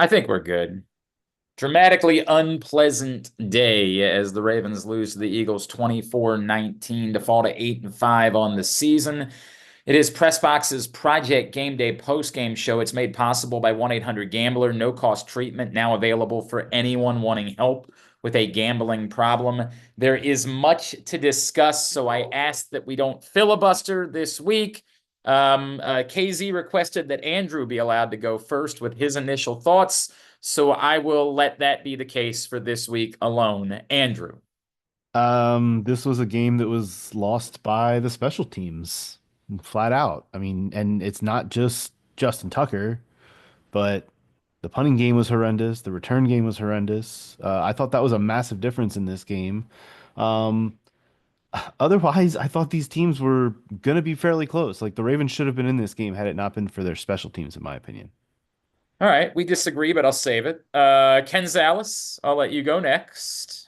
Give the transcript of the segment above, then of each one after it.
I think we're good. Dramatically unpleasant day as the Ravens lose to the Eagles 24-19 to fall to 8-5 on the season. It is PressBox's Project Game Day post-game show. It's made possible by 1-800-GAMBLER. No-cost treatment now available for anyone wanting help with a gambling problem. There is much to discuss, so I asked that we don't filibuster this week. KZ requested that Andrew be allowed to go first with his initial thoughts, so I will let that be the case for this week alone. Andrew. This was a game that was lost by the special teams, flat out. I mean, and it's not just Justin Tucker, but the punting game was horrendous. The return game was horrendous. I thought that was a massive difference in this game. Um, Otherwise, I thought these teams were gonna be fairly close. Like the Ravens should have been in this game had it not been for their special teams, in my opinion. All right, we disagree, but I'll save it. Ken Zales, I'll let you go next.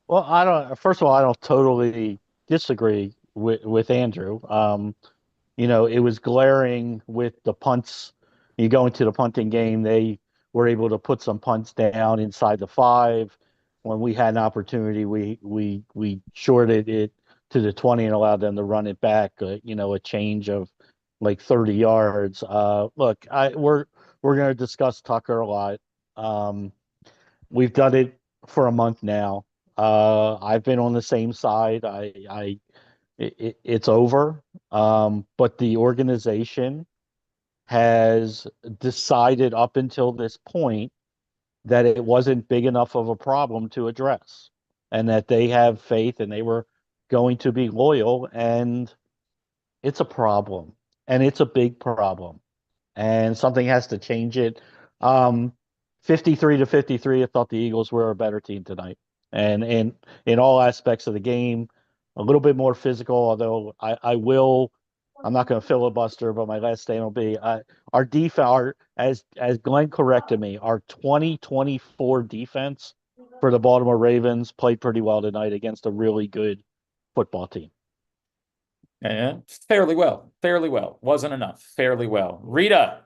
Well, I don't. First of all, I don't totally disagree with Andrew. It was glaring with the punts. You go into the punting game, they were able to put some punts down inside the five. When we had an opportunity, we shorted it to the 20 and allowed them to run it back. A change of like 30 yards. Look, we're going to discuss Tucker a lot. Um, we've done it for a month now. I've been on the same side. It's over. But the organization has decided up until this point that it wasn't big enough of a problem to address, and that they have faith and they were going to be loyal. And it's a problem, and it's a big problem, and something has to change it. Um, 53 to 53, I thought the Eagles were a better team tonight. And in all aspects of the game, a little bit more physical, although I'm not going to filibuster, but my last stand will be our defense, as Glenn corrected me, our 2024 defense for the Baltimore Ravens played pretty well tonight against a really good football team. Yeah, fairly well. Fairly well. Wasn't enough. Fairly well. Rita.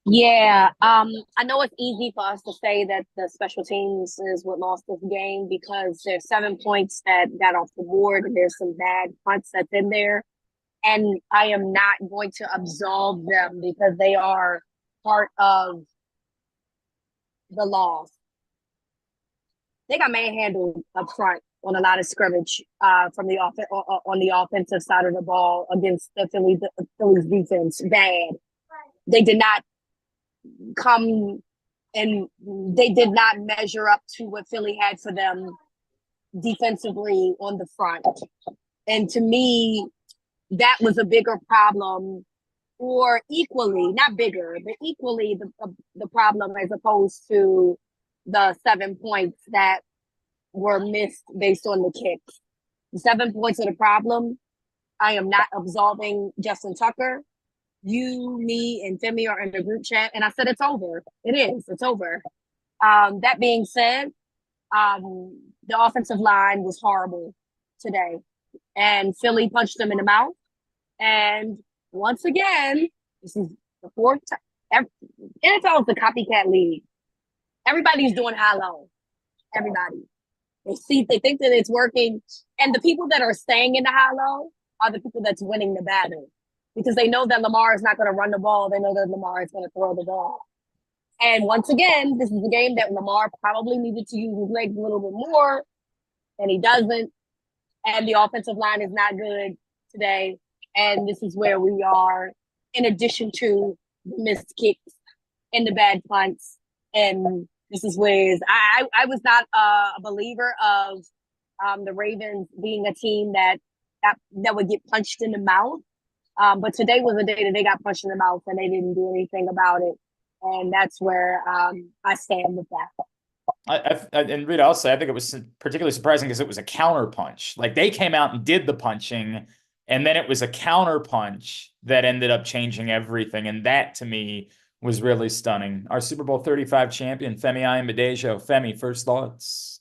Yeah, I know it's easy for us to say that the special teams is what lost this game because there's 7 points that got off the board and there's some bad punts that's in there. And I am not going to absolve them because they are part of the loss. They got manhandled up front on a lot of scrimmage from the on the offensive side of the ball against the Phillies defense. Bad. They did not come and they did not measure up to what Philly had for them defensively on the front. And to me, that was a bigger problem, or equally, not bigger, but equally the problem as opposed to the 7 points that were missed based on the kicks. The 7 points are the problem. I am not absolving Justin Tucker. You, me, and Femi are in the group chat, and I said it's over. It is. It's over. That being said, the offensive line was horrible today, and Philly punched them in the mouth. And once again, this is the fourth time. NFL is the copycat league. Everybody's doing high-low. Everybody. They think that it's working, and the people that are staying in the high-low are the people that's winning the battle. Because they know that Lamar is not going to run the ball. They know that Lamar is going to throw the ball. And once again, this is a game that Lamar probably needed to use his legs a little bit more, and he doesn't. And the offensive line is not good today. And this is where we are, in addition to the missed kicks and the bad punts. And this is where I was not a believer of the Ravens being a team that would get punched in the mouth. But today was a day that they got punched in the mouth and they didn't do anything about it. And that's where I stand with that. And Rita, I'll say, I think it was particularly surprising because it was a counter punch. Like they came out and did the punching, and then it was a counter punch that ended up changing everything. And that to me was really stunning. Our Super Bowl 35 champion, Femi Ayanbadejo. Femi, first thoughts?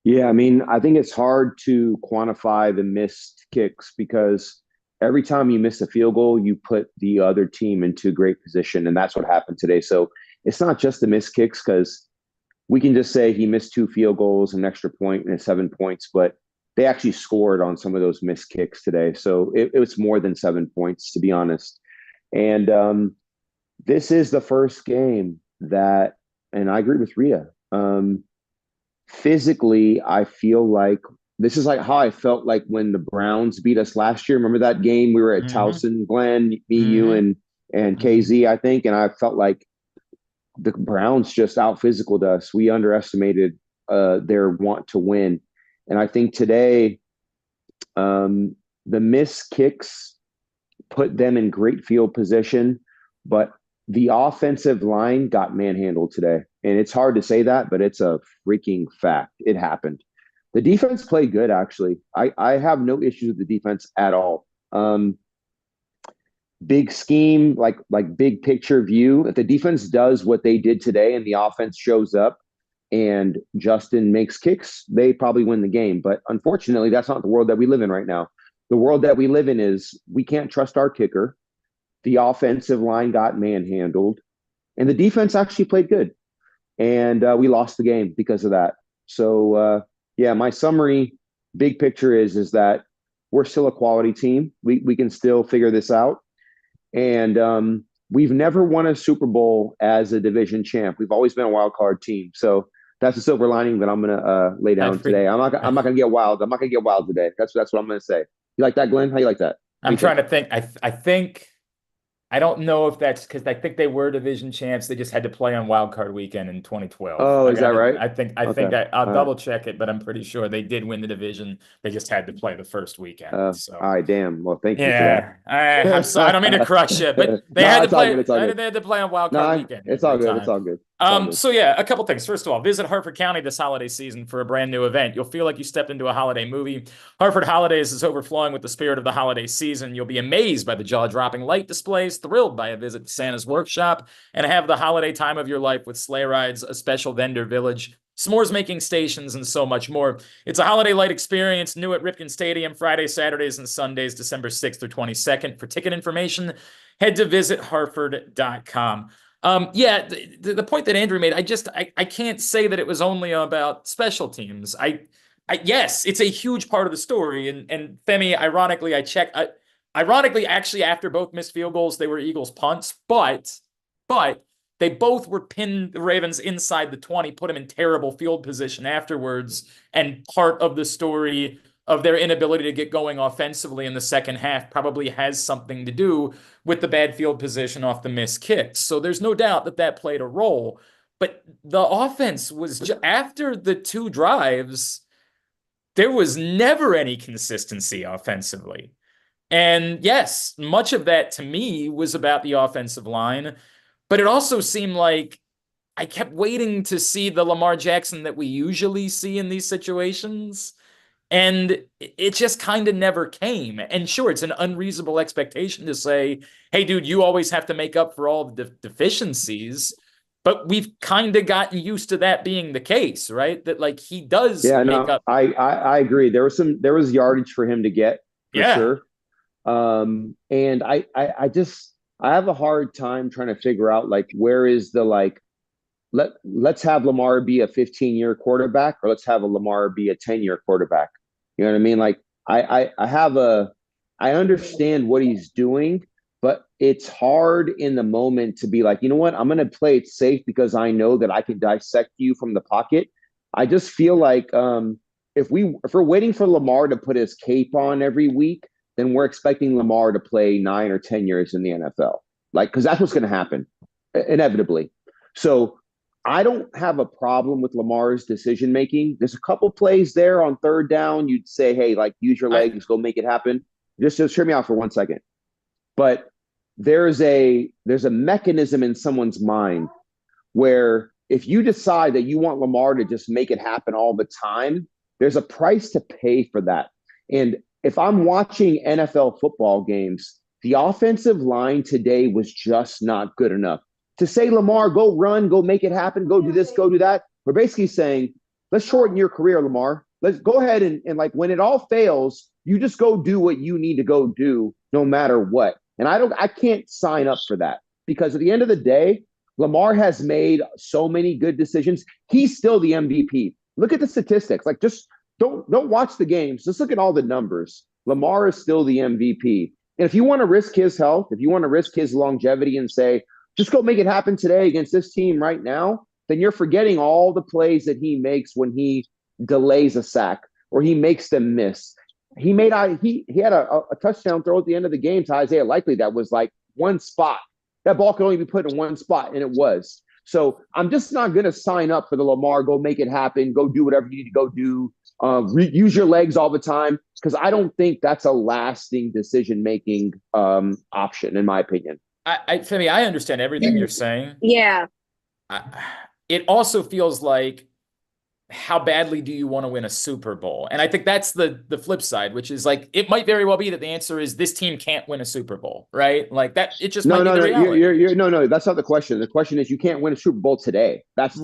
Yeah, I mean, I think it's hard to quantify the missed kicks because every time you miss a field goal, you put the other team into great position. And that's what happened today. So it's not just the missed kicks, because we can just say he missed 2 field goals, an extra point, and 7 points, but they actually scored on some of those missed kicks today. So it was more than 7 points, to be honest. And this is the first game that, and I agree with Rita, physically, I feel like this is like how I felt like when the Browns beat us last year. Remember that game? We were at Towson, Glenn, me, you, and KZ, I think. And I felt like the Browns just out physicaled us. We underestimated their want to win. And I think today, the missed kicks put them in great field position, but the offensive line got manhandled today. And it's hard to say that, but it's a freaking fact. It happened. The defense played good, actually. I have no issues with the defense at all. Big scheme, like big picture view. If the defense does what they did today and the offense shows up and Justin makes kicks, they probably win the game. But unfortunately, that's not the world that we live in right now. The world that we live in is we can't trust our kicker. The offensive line got manhandled, and the defense actually played good. And we lost the game because of that. So, yeah, my summary, big picture is that we're still a quality team. We can still figure this out. And we've never won a Super Bowl as a division champ. We've always been a wild card team. So that's the silver lining that I'm going to lay down today. I'm not going to get wild. I'm not going to get wild today. That's what I'm going to say. You like that, Glenn? How you like that? I'm trying to think. I think I don't know if that's because I think they were division champs. They just had to play on Wild Card Weekend in 2012. Oh, is that right? I think I'll double check it, but I'm pretty sure they did win the division. They just had to play the first weekend. So. All right, damn. Well, thank you for that. I'm sorry. I don't mean to crush you, but they had to play. They had to play on Wild Card Weekend. It's all good. It's all good. So yeah, a couple things. First of all, visit Harford County this holiday season for a brand new event. You'll feel like you stepped into a holiday movie. Harford Holidays is overflowing with the spirit of the holiday season. You'll be amazed by the jaw-dropping light displays, thrilled by a visit to Santa's workshop, and have the holiday time of your life with sleigh rides, a special vendor village, s'mores making stations, and so much more. It's a holiday light experience new at Ripken Stadium Fridays, Saturdays, and Sundays, December 6th through 22nd. For ticket information, head to visitharford.com. Yeah, the point that Andrew made, I can't say that it was only about special teams. Yes, it's a huge part of the story. And Femi, ironically, actually, after both missed field goals, they were Eagles punts, but they both were pinned the Ravens inside the 20, put them in terrible field position afterwards. And part of the story of their inability to get going offensively in the second half probably has something to do with the bad field position off the missed kicks. So there's no doubt that played a role. But the offense was, after the 2 drives, there was never any consistency offensively. And yes, much of that to me was about the offensive line, but it also seemed like I kept waiting to see the Lamar Jackson that we usually see in these situations. And it just kind of never came. And sure, it's an unreasonable expectation to say, hey, dude, you always have to make up for all the deficiencies. But we've kind of gotten used to that being the case, right? That like he does make up. I agree. There was yardage for him to get for sure. And I have a hard time trying to figure out like where is the like let's have Lamar be a 15-year quarterback or let's have a Lamar be a 10-year quarterback. You know what I mean? Like I understand what he's doing, but it's hard in the moment to be like, you know what, I'm going to play it safe because I know that I can dissect you from the pocket. I just feel like if we're waiting for Lamar to put his cape on every week, then we're expecting Lamar to play 9 or 10 years in the NFL. Like, because that's what's going to happen inevitably. So I don't have a problem with Lamar's decision making. There's a couple plays there on third down. You'd say, hey, like use your legs, go make it happen. Just hear me out for 1 second. But there's a mechanism in someone's mind where if you decide that you want Lamar to just make it happen all the time, there's a price to pay for that. And if I'm watching NFL football games, the offensive line today was just not good enough. To say, Lamar, go run, go make it happen, go do this, go do that, we're basically saying, let's shorten your career, Lamar. Let's go ahead and like when it all fails, You just go do what you need to go do no matter what. And I can't sign up for that because at the end of the day, Lamar has made so many good decisions. He's still the MVP. Look at the statistics. Like, just don't watch the games. Just look at all the numbers. Lamar is still the MVP. And if you want to risk his health, if you want to risk his longevity and say, just go make it happen today against this team right now, then you're forgetting all the plays that he makes when he delays a sack or he makes them miss. He had a touchdown throw at the end of the game to Isaiah Likely that was like one spot. That ball could only be put in one spot, and it was. So I'm just not going to sign up for the Lamar, go make it happen, go do whatever you need to go do, use your legs all the time, because I don't think that's a lasting decision-making option, in my opinion. Femi, I understand everything you're saying. Yeah. It also feels like, how badly do you want to win a Super Bowl? And I think that's the flip side, which is like, it might very well be that the answer is this team can't win a Super Bowl, right? Like that, it just might be the reality. No, that's not the question. The question is, you can't win a Super Bowl today. That's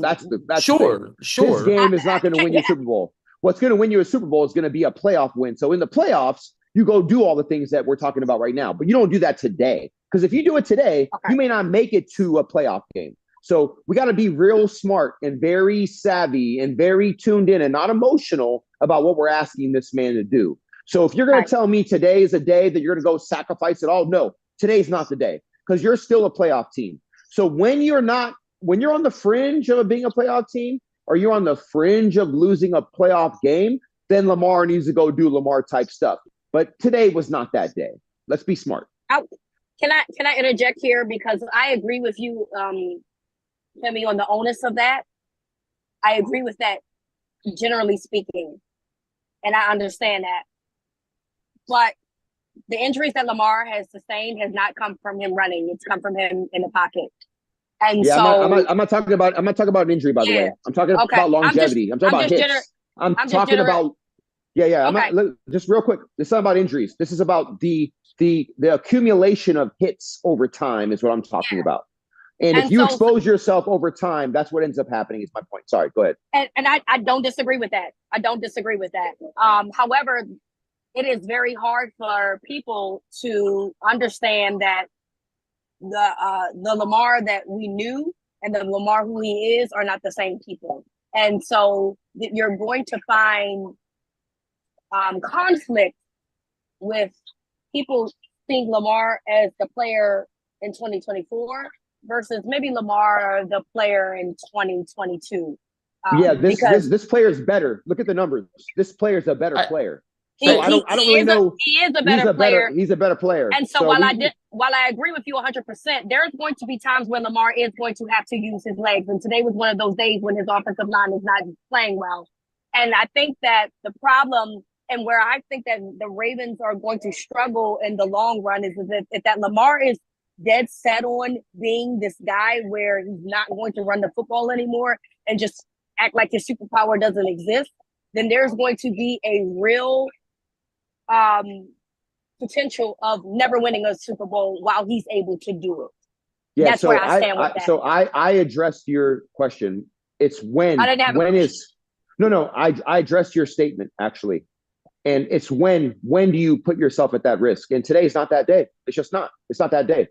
sure. This game is not going to win you a Super Bowl. What's going to win you a Super Bowl is going to be a playoff win. So in the playoffs, you go do all the things that we're talking about right now, but you don't do that today. Because if you do it today, you may not make it to a playoff game. So we got to be real smart and very savvy and very tuned in and not emotional about what we're asking this man to do. So if you're going to tell me today is a day that you're going to go sacrifice it all, no, today's not the day, because you're still a playoff team. So when you're on the fringe of being a playoff team, or you're on the fringe of losing a playoff game, then Lamar needs to go do Lamar type stuff. But today was not that day. Let's be smart. Can I interject here? Because I agree with you, Femi, on the onus of that. I agree with that, generally speaking, and I understand that. But the injuries that Lamar has sustained has not come from him running; it's come from him in the pocket. And yeah, so I'm not talking about an injury, by the way. I'm talking about longevity. I'm talking about hits. I'm talking about I'm not, just real quick. This is not about injuries. This is about the accumulation of hits over time is what I'm talking about. And if you expose yourself over time, that's what ends up happening, is my point. Sorry, go ahead. And I don't disagree with that. However, it is very hard for people to understand that the Lamar that we knew and the Lamar who he is are not the same people. And so you're going to find conflict with people seeing Lamar as the player in 2024 versus maybe Lamar the player in 2022. This player is better. Look at the numbers. This player is a better player. So I don't really know. He is a better player. He's a better player. And so while I agree with you 100%, there's going to be times when Lamar is going to have to use his legs. And today was one of those days when his offensive line is not playing well. And I think that the problem, and where I think that the Ravens are going to struggle in the long run, is if that Lamar is dead set on being this guy where he's not going to run the football anymore and just act like his superpower doesn't exist, then there's going to be a real potential of never winning a Super Bowl while he's able to do it. Yeah, that's where I stand with that. So I addressed your question. It's when. I didn't have when is. No. I addressed your statement, actually. And it's when do you put yourself at that risk? And today is not that day. It's just not. It's not that day.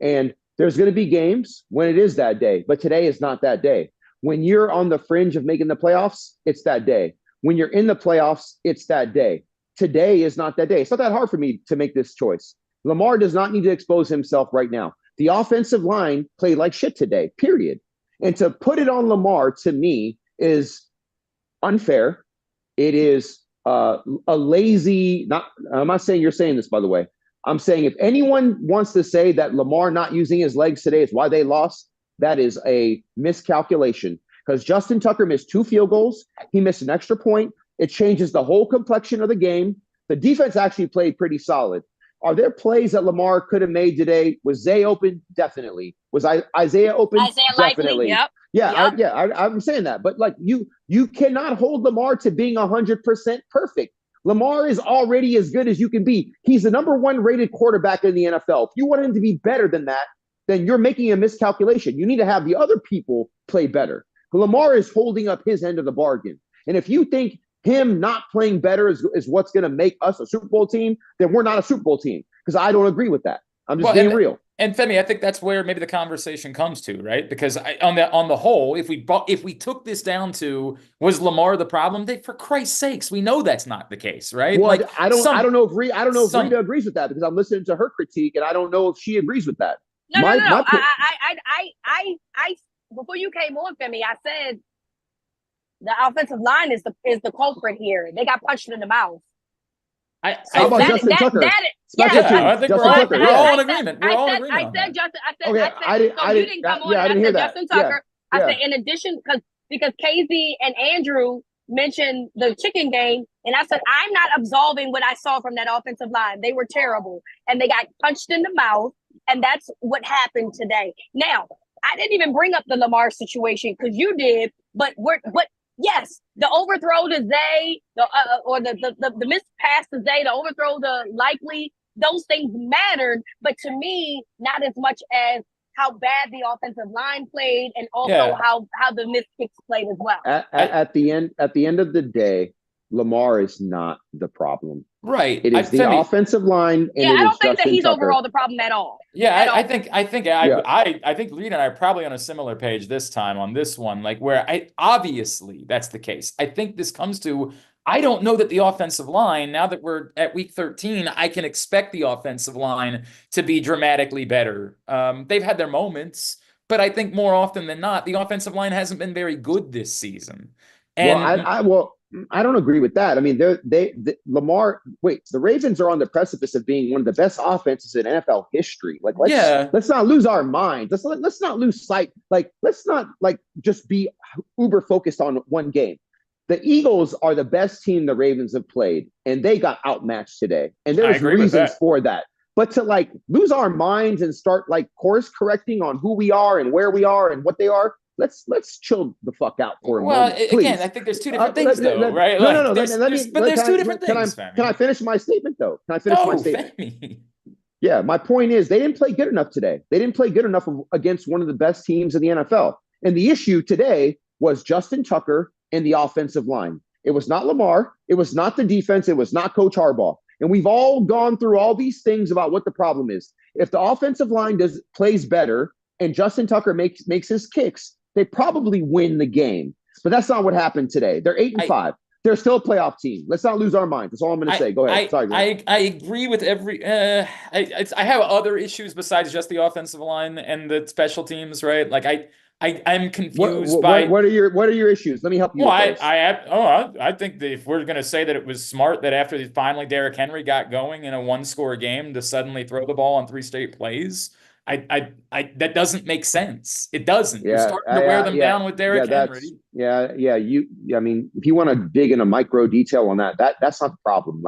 And there's going to be games when it is that day, but today is not that day. When you're on the fringe of making the playoffs, it's that day. When you're in the playoffs, it's that day. Today is not that day. It's not that hard for me to make this choice. Lamar does not need to expose himself right now. The offensive line played like shit today, period. And to put it on Lamar, to me, is unfair. It is a lazy, I'm not saying you're saying this, by the way. I'm saying if anyone wants to say that Lamar not using his legs today is why they lost, that is a miscalculation, because Justin Tucker missed 2 field goals. He missed an extra point. It changes the whole complexion of the game. The defense actually played pretty solid. Are there plays that Lamar could have made today? Was Zay open? Definitely. Was Isaiah open? Definitely. Yep. I'm saying that. But like you cannot hold Lamar to being 100% perfect. Lamar is already as good as you can be. He's the number 1 rated quarterback in the NFL. If you want him to be better than that, then you're making a miscalculation. You need to have the other people play better. Lamar is holding up his end of the bargain. And if you think him not playing better is what's going to make us a Super Bowl team, then we're not a Super Bowl team, because I don't agree with that. I'm just being real. And Femi, I think that's where maybe the conversation comes to, right? Because on the whole, if we took this down to, was Lamar the problem? For Christ's sakes, we know that's not the case, right? Well, like I don't know if Reeta agrees with that, because I'm listening to her critique and I don't know if she agrees with that. No. I before you came on, Femi, I said the offensive line is the culprit here. They got punched in the mouth. How about Justin Tucker? I think we're all in agreement. We're all in agreement. I said Justin. I didn't come on. I didn't hear that. Justin Tucker. I said in addition, because Casey and Andrew mentioned the chicken game, and I said I'm not absolving what I saw from that offensive line. They were terrible, and they got punched in the mouth, and that's what happened today. Now, I didn't even bring up the Lamar situation because you did, but yes, the overthrow to Zay, or the missed pass to Zay, the overthrow to Likely, those things mattered, but to me, not as much as how bad the offensive line played, and also how the missed kicks played as well. At the end of the day, Lamar is not the problem. Right. It is the offensive line. And I don't think that he's overall the problem at all. Yeah, I think Reeta and I are probably on a similar page this time on this one, like where obviously that's the case. I think this comes to, I don't know that the offensive line, now that we're at week 13, I can expect the offensive line to be dramatically better. They've had their moments, but I think more often than not, the offensive line hasn't been very good this season. And I don't agree with that. I mean, the Ravens are on the precipice of being one of the best offenses in NFL history. Like, let's not lose our minds. Let's not lose sight. Like, let's not just be uber focused on one game. The Eagles are the best team the Ravens have played, and they got outmatched today. And there's reasons for that. But to lose our minds and start course correcting on who we are and where we are and what they are, let's chill the fuck out for a moment. Well, again, I think there's two different things, right? No. There's two different things. Can I finish my statement, though? Can I finish my statement? Femi. Yeah, my point is they didn't play good enough today. They didn't play good enough against one of the best teams in the NFL. And the issue today was Justin Tucker and the offensive line. It was not Lamar. It was not the defense. It was not Coach Harbaugh. And we've all gone through all these things about what the problem is. If the offensive line plays better and Justin Tucker makes his kicks, they probably win the game. But that's not what happened today. They're 8-5. They're still a playoff team. Let's not lose our minds. That's all I'm going to say. Go ahead. Sorry. I agree with every. I have other issues besides just the offensive line and the special teams, right? I'm confused by what are your issues? Let me help you. Well, I think that if we're going to say that it was smart that after finally Derrick Henry got going in a one-score game to suddenly throw the ball on 3 straight plays. That doesn't make sense. It doesn't. You're starting to wear them down with Derrick Henry. I mean, if you want to dig in a micro detail on that's not the problem.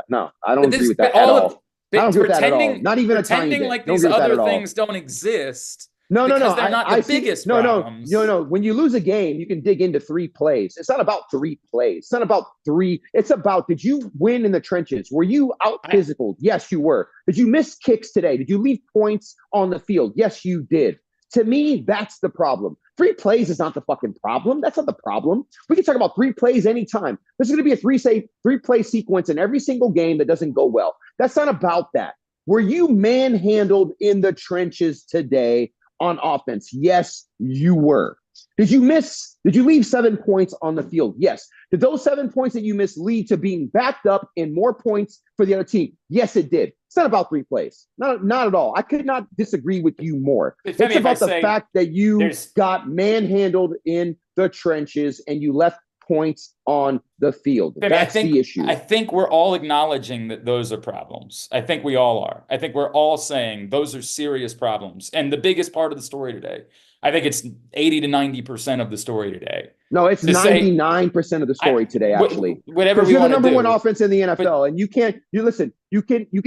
No, I don't agree with that at all. I don't agree with that at all. Not even a tiny bit. Pretending like these other things don't exist. No. They're not the biggest problems. No. When you lose a game, you can dig into 3 plays. It's not about 3 plays. It's not about 3. It's about, did you win in the trenches? Were you out physical? Yes, you were. Did you miss kicks today? Did you leave points on the field? Yes, you did. To me, that's the problem. 3 plays is not the fucking problem. That's not the problem. We can talk about 3 plays anytime. There's going to be a 3-play sequence in every single game that doesn't go well. That's not about that. Were you manhandled in the trenches today on offense? Yes, you were. Did you leave 7 points on the field? Yes. Did those 7 points that you missed lead to being backed up and more points for the other team? Yes, it did. It's not about 3 plays. Not at all. I could not disagree with you more. It's about the fact that you got manhandled in the trenches and you left points on the field. That's the issue. I think we're all acknowledging that those are problems. I think we all are. I think we're all saying those are serious problems. And the biggest part of the story today, I think it's 80 to 90% of the story today. No, it's 99% of the story today, actually. Whatever you're the number 1 offense in the NFL, and you can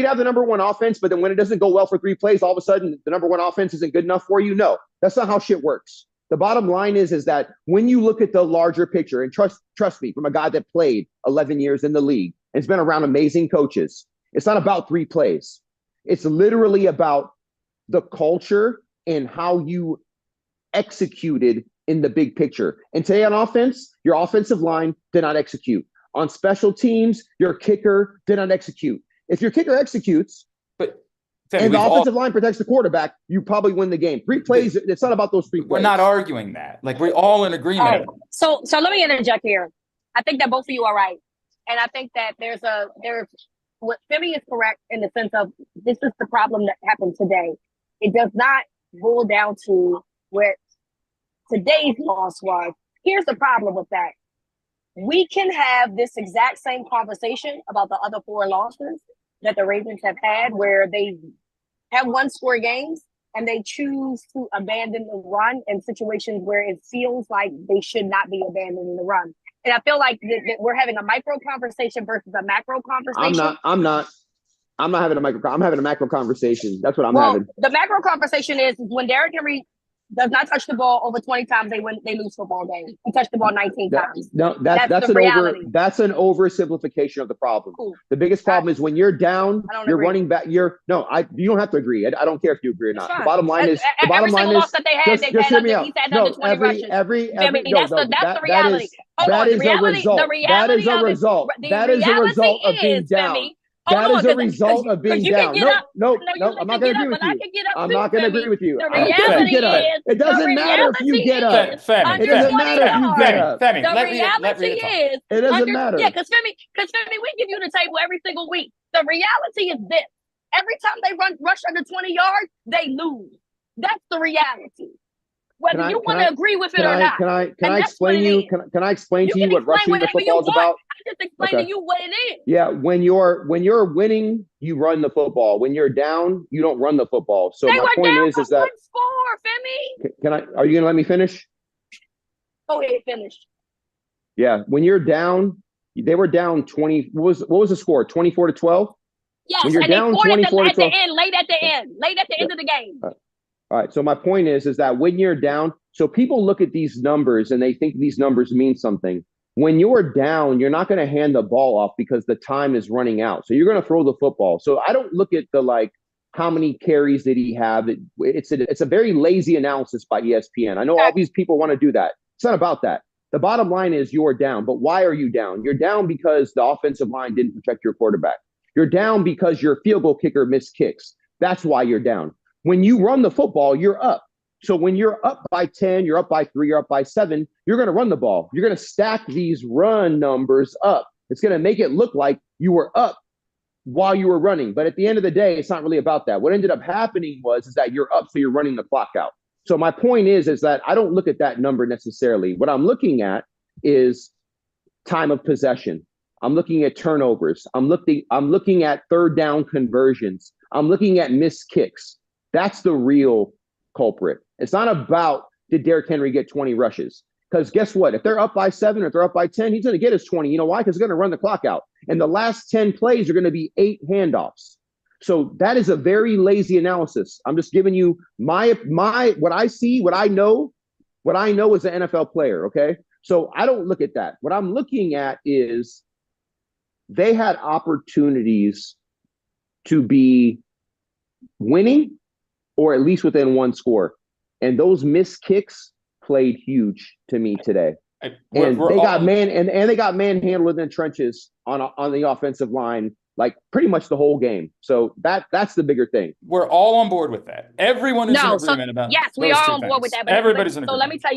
have the number 1 offense, but then when it doesn't go well for 3 plays, all of a sudden the number 1 offense isn't good enough for you. No, that's not how shit works. The bottom line is that when you look at the larger picture, and trust me, from a guy that played 11 years in the league and has been around amazing coaches, it's not about 3 plays. It's literally about the culture and how you executed in the big picture. And today on offense, your offensive line did not execute. On special teams, your kicker did not execute. If your kicker executes, But and the offensive line protects the quarterback, you probably win the game. 3 plays, it's not about those 3 plays. We're not arguing that. Like, we're all in agreement. All right. So let me interject here. I think that both of you are right. And I think that there's what Femi is correct in the sense of this is the problem that happened today. It does not boil down to what today's loss was. Here's the problem with that. We can have this exact same conversation about the other 4 losses that the Ravens have had, where they have 1-score games and they choose to abandon the run in situations where it feels like they should not be abandoning the run. And I feel like that we're having a micro conversation versus a macro conversation. I'm not having a micro. I'm having a macro conversation. That's what I'm having. The macro conversation is when Derrick Henry does not touch the ball over 20 times, they lose football games. He touched the ball 19 times. No, that's an reality. That's an oversimplification of the problem. Cool. The biggest problem is when you're down, you're agree. running back. You don't have to agree. I don't care if you agree or not. The bottom line is every single loss that they had, just hear me out. He's had under 20 rushes. That's the reality. That is a result. That is a result. That is a result of being down. That is a result of being down. No, I'm not going to agree with you. I'm not going to agree with you. It doesn't matter if you get up. It doesn't matter if you get up. The reality is, it doesn't matter. Yeah, because Femi, we give you the table every single week. The reality is this: every time they rush under 20 yards, they lose. That's the reality. Whether you want to agree with it or not. Can I explain to you what rushing the football is about? I just explained to you what it is. Yeah, when you're winning, you run the football. When you're down, you don't run the football. So my point is that Femi. Are you gonna let me finish? Go ahead, finish. Yeah, when you're down, they were down 20. What was the score? 24-12? Yes, when you're down 24 at the end, late at the end of the game. All right. So my point is that when you're down, so people look at these numbers and they think these numbers mean something. When you're down, you're not going to hand the ball off because the time is running out. So you're going to throw the football. So I don't look at the how many carries did he have? It's a very lazy analysis by ESPN. I know all these people want to do that. It's not about that. The bottom line is you're down. But why are you down? You're down because the offensive line didn't protect your quarterback. You're down because your field goal kicker missed kicks. That's why you're down. When you run the football, you're up. So when you're up by 10, you're up by 3, you're up by 7, you're going to run the ball. You're going to stack these run numbers up. It's going to make it look like you were up while you were running. But at the end of the day, it's not really about that. What ended up happening is that you're up, so you're running the clock out. So my point is that I don't look at that number necessarily. What I'm looking at is time of possession. I'm looking at turnovers. I'm looking at third down conversions. I'm looking at missed kicks. That's the real culprit. It's not about did Derrick Henry get 20 rushes? Because guess what? If they're up by 7 or if they're up by 10, he's going to get his 20. You know why? Because he's going to run the clock out. And the last 10 plays are going to be 8 handoffs. So that is a very lazy analysis. I'm just giving you my what I see, what I know as an NFL player, okay? So I don't look at that. What I'm looking at is they had opportunities to be winning or at least within 1 score. And those missed kicks played huge to me today. They got manhandled in the trenches on the offensive line, like pretty much the whole game. So that's the bigger thing. We're all on board with that. Everyone is in agreement about. Yes, we are on board with that. But everybody's in agreement. So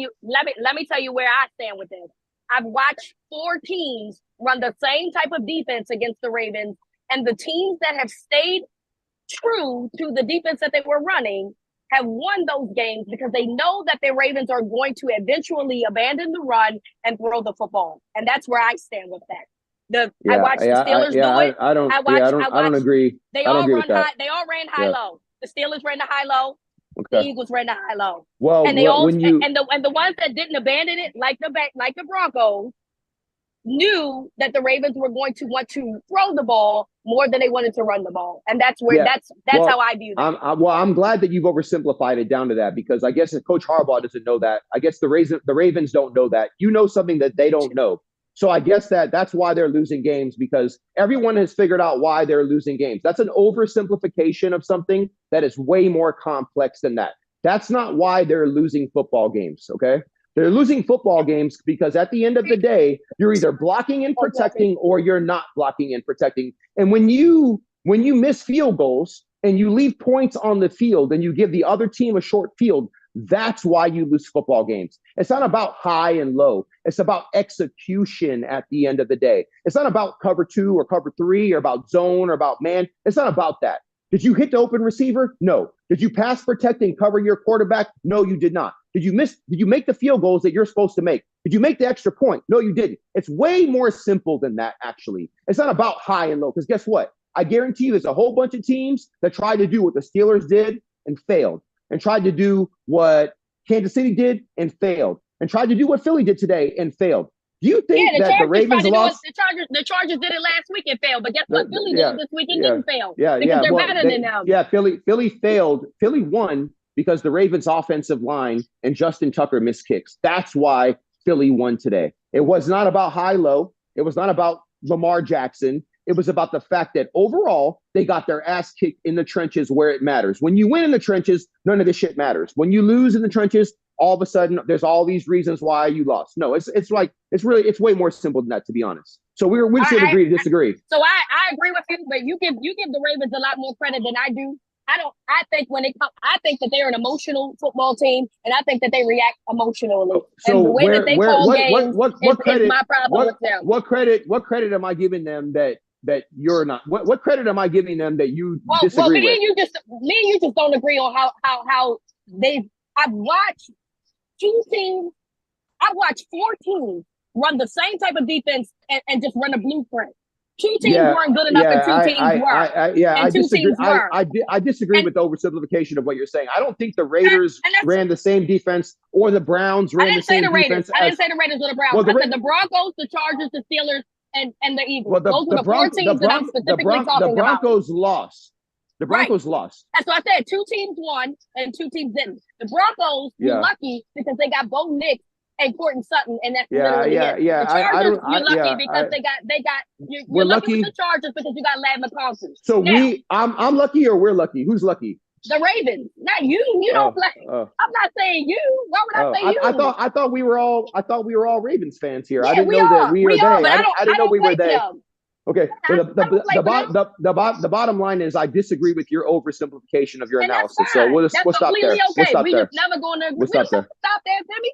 let me tell you where I stand with this. I've watched 4 teams run the same type of defense against the Ravens, and the teams that have stayed true to the defense that they were running have won those games because they know that the Ravens are going to eventually abandon the run and throw the football. And that's where I stand with that. I watched the Steelers do it. I don't agree. They all ran high-low. The Steelers ran the high-low. Okay. The Eagles ran the high-low. Well, and they the ones that didn't abandon it, like the Broncos, knew that the Ravens were going to want to throw the ball more than they wanted to run the ball. And that's where that's how I view that. I'm glad that you've oversimplified it down to that, because I guess if Coach Harbaugh doesn't know that, I guess the Ravens don't know that. You know something that they don't know. So I guess that's why they're losing games, because everyone has figured out why they're losing games. That's an oversimplification of something that is way more complex than that. That's not why they're losing football games, okay? They're losing football games because at the end of the day, you're either blocking and protecting or you're not blocking and protecting. And when you miss field goals and you leave points on the field and you give the other team a short field, that's why you lose football games. It's not about high and low. It's about execution at the end of the day. It's not about cover 2 or cover 3 or about zone or about man. It's not about that. Did you hit the open receiver? No. Did you pass, protect, and cover your quarterback? No, you did not. Did you make the field goals that you're supposed to make? Did you make the extra point? No, you didn't. It's way more simple than that, actually. It's not about high and low, because guess what? I guarantee you there's a whole bunch of teams that tried to do what the Steelers did and failed, and tried to do what Kansas City did and failed, and tried to do what Philly did today and failed. Do you think that the Ravens lost? The Chargers did it last week and failed, but guess what? Philly did it this week and didn't fail. Because they're better than them. Yeah, Philly failed. Philly won because the Ravens' offensive line and Justin Tucker missed kicks. That's why Philly won today. It was not about high-low. It was not about Lamar Jackson. It was about the fact that overall, they got their ass kicked in the trenches where it matters. When you win in the trenches, none of this shit matters. When you lose in the trenches, all of a sudden, there's all these reasons why you lost. No, it's way more simple than that, to be honest. So we should agree to disagree. So I agree with you, but you give the Ravens a lot more credit than I do. I think that they're an emotional football team, and I think that they react emotionally. So and the way that they call games what credit, is my problem with them. What credit am I giving them that you're not? What credit am I giving them that you disagree with? Me and you just don't agree on how they. I've watched 2 teams. I've watched 4 teams run the same type of defense and just run a blueprint. 2 teams weren't good enough, and 2 teams were. I disagree with the oversimplification of what you're saying. I don't think the Raiders ran the same defense or the Browns ran the same defense. I didn't say the Raiders or the Browns. I said the Broncos, the Chargers, the Steelers, and the Eagles. Those were the 4 teams that I'm specifically talking about. The Broncos lost. The Broncos lost. That's what I said. 2 teams won and 2 teams didn't. The Broncos were lucky because they got Bo Nix and Courtney Sutton, and that's literally it. The Chargers, you're lucky because they got. You're lucky with the Chargers because you got Ladd McConkey. So now, I'm lucky or we're lucky? Who's lucky? The Ravens, not you. You don't play. I'm not saying you. Why would I say you? I thought we were all Ravens fans here. Yeah, I didn't know that we were they. I didn't know we were they. Them. Okay. The bottom line is I disagree with your oversimplification of your analysis. So we'll stop there. Okay. We'll stop there. Just never going to agree. We'll stop there. Stop there, Femi.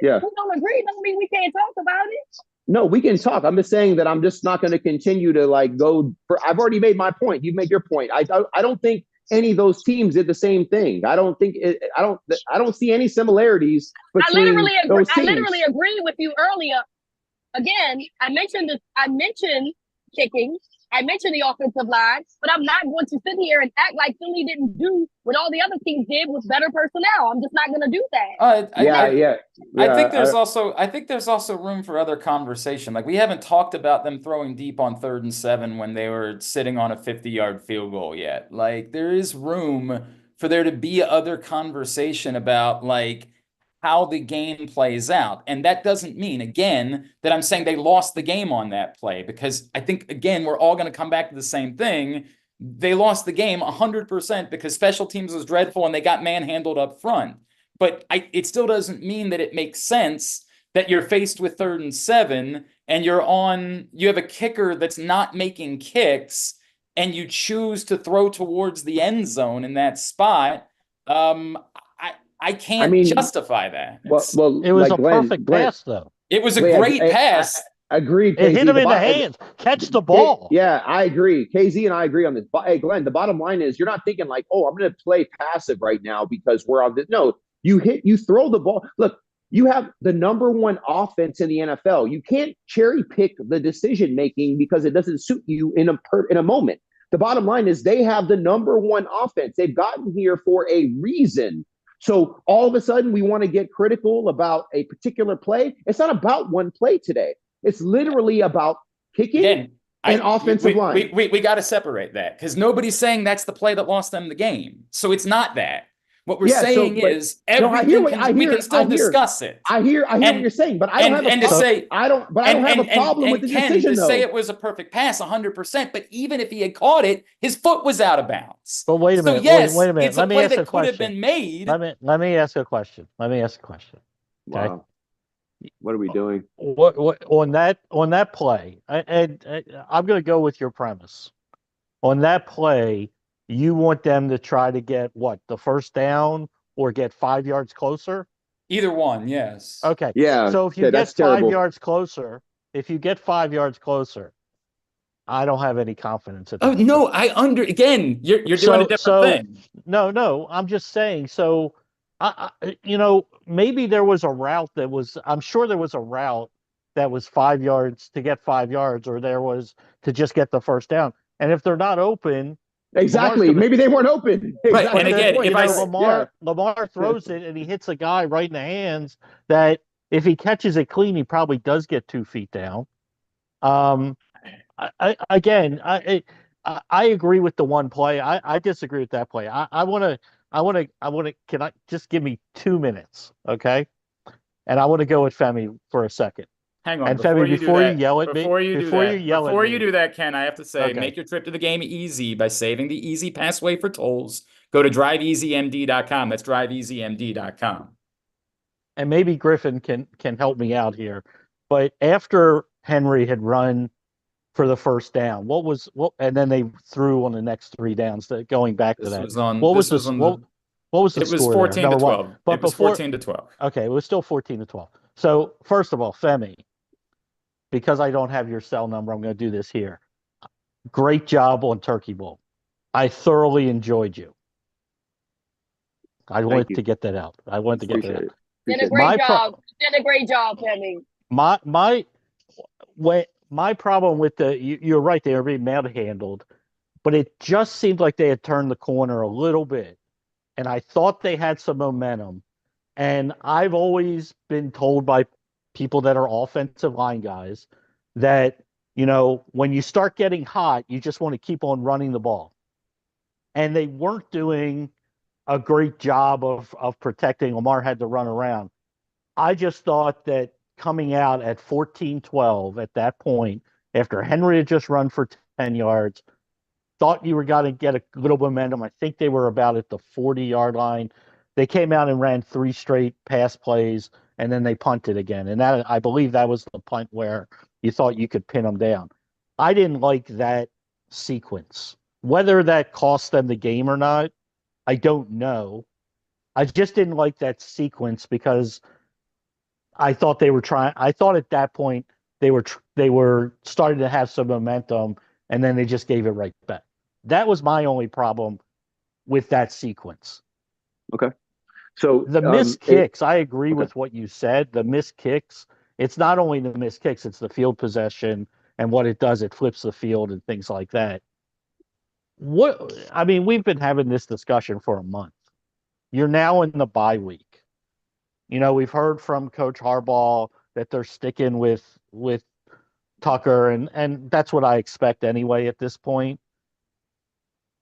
Yeah. We don't agree. Doesn't mean we can't talk about it. No, we can talk. I'm just saying that I'm just not going to continue to go. I've already made my point. You made your point. I don't think any of those teams did the same thing. I don't see any similarities between those teams. I literally agree with you earlier. Again, I mentioned kicking. I mentioned the offensive line, but I'm not going to sit here and act like Philly didn't do what all the other teams did with better personnel. I'm just not going to do that. I think there's also room for other conversation. Like, we haven't talked about them throwing deep on 3rd and 7 when they were sitting on a 50-yard field goal yet. Like, there is room for there to be other conversation about how the game plays out. And that doesn't mean, again, that I'm saying they lost the game on that play, because I think, again, we're all going to come back to the same thing. They lost the game 100% because special teams was dreadful and they got manhandled up front. But it still doesn't mean that it makes sense that you're faced with 3rd and 7 and you have a kicker that's not making kicks and you choose to throw towards the end zone in that spot. I can't justify that. Well, it was a perfect pass, though. It was a great pass. Agreed. It hit him in the hands. Catch the ball. Yeah, I agree. KZ and I agree on this. Hey, Glenn, the bottom line is you're not thinking I'm going to play passive right now because we're on this. No, you throw the ball. Look, you have the number 1 offense in the NFL. You can't cherry pick the decision making because it doesn't suit you in a moment. The bottom line is they have the number 1 offense. They've gotten here for a reason. So all of a sudden we want to get critical about a particular play. It's not about one play today. It's literally about kicking and offensive line. We got to separate that because nobody's saying that's the play that lost them the game. So it's not that. What we're saying is we can still discuss it. I hear what you're saying, but I don't have a problem with the decision. To say it was a perfect pass 100%, but even if he had caught it, his foot was out of bounds. But wait a minute. So yes, wait a minute. it's a play that could have been made. Let me ask a question. Okay. Wow. What are we doing? What on that play? I'm going to go with your premise. On that play, you want them to try to get what, the first down or get 5 yards closer? Either one, yes. Okay. Yeah, So if you yeah, get that's five terrible. yards closer, I don't have any confidence at Oh that no, point. again, you're doing a different thing. No, I'm just saying. So, maybe there was a route I'm sure there was a route that was 5 yards to get 5 yards, or there was to just get the first down. And if they're not open, Exactly. Maybe they weren't open. Right. Exactly. And again, Point. Lamar throws it and he hits a guy right in the hands that if he catches it clean, he probably does get 2 feet down. I agree with the one play. I disagree with that play. I want to. Can I just give me 2 minutes, okay? And I want to go with Femi for a second. Hang on, And Femi, before you yell at me, before you do that, Ken, I have to say, Okay. make your trip to the game easy by saving the Easy Passway for tolls. Go to driveeasymd.com. That's driveeasymd.com. And maybe Griffin can help me out here. But after Henry had run for the first down, and then they threw on the next 3 downs. Going back to that, what was the score? It was 14 to 12. But it was 14 to 12. Okay, it was still 14 to 12. So first of all, Femi, because I don't have your cell number, I'm going to do this here. Great job on Turkey Bowl. I thoroughly enjoyed you. I wanted to get that out. Did a great job. Did a great job, Femi. My problem with you're right, they were being manhandled, but it just seemed like they had turned the corner a little bit. And I thought they had some momentum. And I've always been told by people that are offensive line guys that, when you start getting hot, you just want to keep on running the ball. And they weren't doing a great job of protecting. Lamar had to run around. I just thought that coming out at 14-12 at that point, after Henry had just run for 10 yards, thought you were going to get a little momentum. I think they were about at the 40-yard line. They came out and ran 3 straight pass plays, and then they punted again. And that, I believe that was the punt where you thought you could pin them down. I didn't like that sequence. Whether that cost them the game or not, I don't know. I just didn't like that sequence because I thought at that point they were starting to have some momentum, and then they just gave it right back. That was my only problem with that sequence. Okay. So the missed kicks, I agree with what you said. The missed kicks, it's not only the missed kicks, it's the field possession and what it does. It flips the field and things like that. We've been having this discussion for a month. You're now in the bye week. We've heard from Coach Harbaugh that they're sticking with Tucker, and that's what I expect anyway at this point.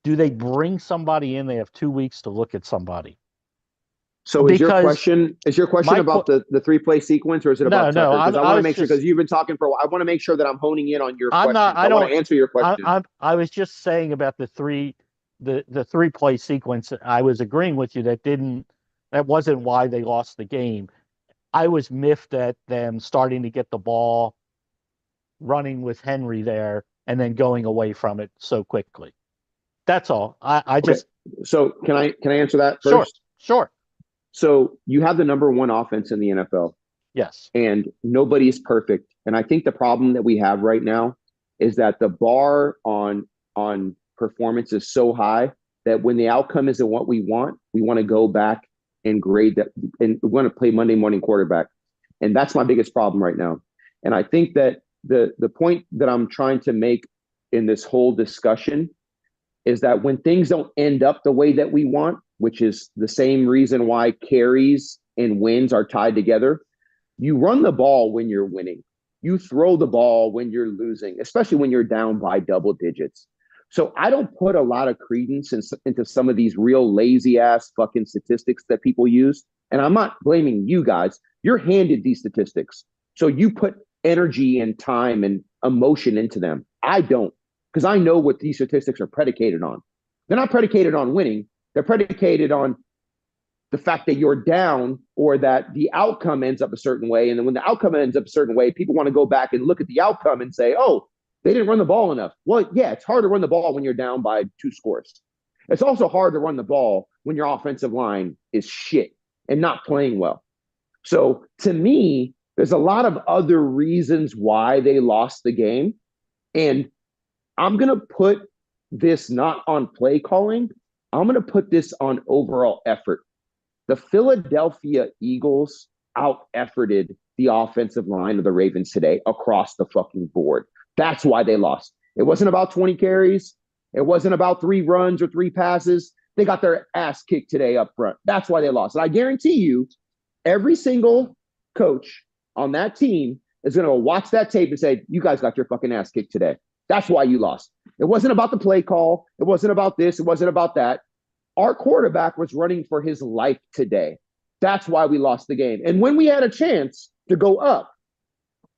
Do they bring somebody in? They have 2 weeks to look at somebody. So is your question about the 3-play sequence, or is it about Tucker? Because I want to make sure, because you've been talking for a while. I want to make sure that I'm honing in on your question. I want to answer your question. I was just saying about the 3-play sequence. I was agreeing with you that wasn't why they lost the game. I was miffed at them starting to get the ball running with Henry there and then going away from it so quickly. That's all. So can I answer that first? Sure. So you have the number 1 offense in the NFL. Yes. And nobody's perfect. And I think the problem that we have right now is that the bar on performance is so high that when the outcome isn't what we want to go back and grade that, and we want to play Monday morning quarterback. And that's my biggest problem right now. And I think that the point that I'm trying to make in this whole discussion is that when things don't end up the way that we want, which is the same reason why carries and wins are tied together, you run the ball when you're winning. You throw the ball when you're losing, especially when you're down by double digits. So I don't put a lot of credence into some of these real lazy ass fucking statistics that people use. And I'm not blaming you guys. You're handed these statistics. So you put energy and time and emotion into them. I don't, because I know what these statistics are predicated on. They're not predicated on winning. They're predicated on the fact that you're down or that the outcome ends up a certain way. And then when the outcome ends up a certain way, people want to go back and look at the outcome and say, oh, they didn't run the ball enough. Well, yeah, it's hard to run the ball when you're down by 2 scores. It's also hard to run the ball when your offensive line is shit and not playing well. So to me, there's a lot of other reasons why they lost the game. And I'm going to put this not on play calling. I'm going to put this on overall effort. The Philadelphia Eagles out-efforted the offensive line of the Ravens today across the fucking board. That's why they lost. It wasn't about 20 carries. It wasn't about 3 runs or 3 passes. They got their ass kicked today up front. That's why they lost. And I guarantee you, every single coach on that team is going to watch that tape and say, you guys got your fucking ass kicked today. That's why you lost. It wasn't about the play call. It wasn't about this. It wasn't about that. Our quarterback was running for his life today. That's why we lost the game. And when we had a chance to go up,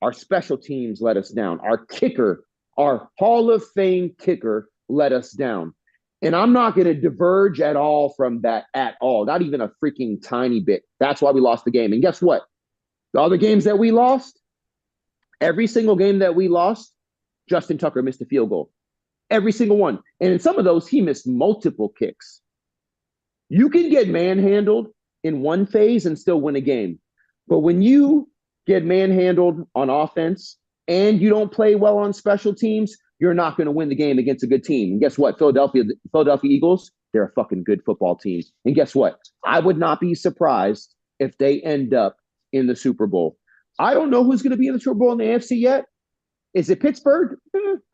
our special teams let us down. Our kicker, our Hall of Fame kicker, let us down. And I'm not going to diverge at all from that at all, not even a freaking tiny bit. That's why we lost the game. And guess what? The other games that we lost, every single game that we lost, Justin Tucker missed a field goal. Every single one. And in some of those, he missed multiple kicks. You can get manhandled in one phase and still win a game. But when you get manhandled on offense and you don't play well on special teams, you're not going to win the game against a good team. And guess what? Philadelphia Eagles, they're a fucking good football team. And guess what? I would not be surprised if they end up in the Super Bowl. I don't know who's going to be in the Super Bowl in the AFC yet. Is it Pittsburgh?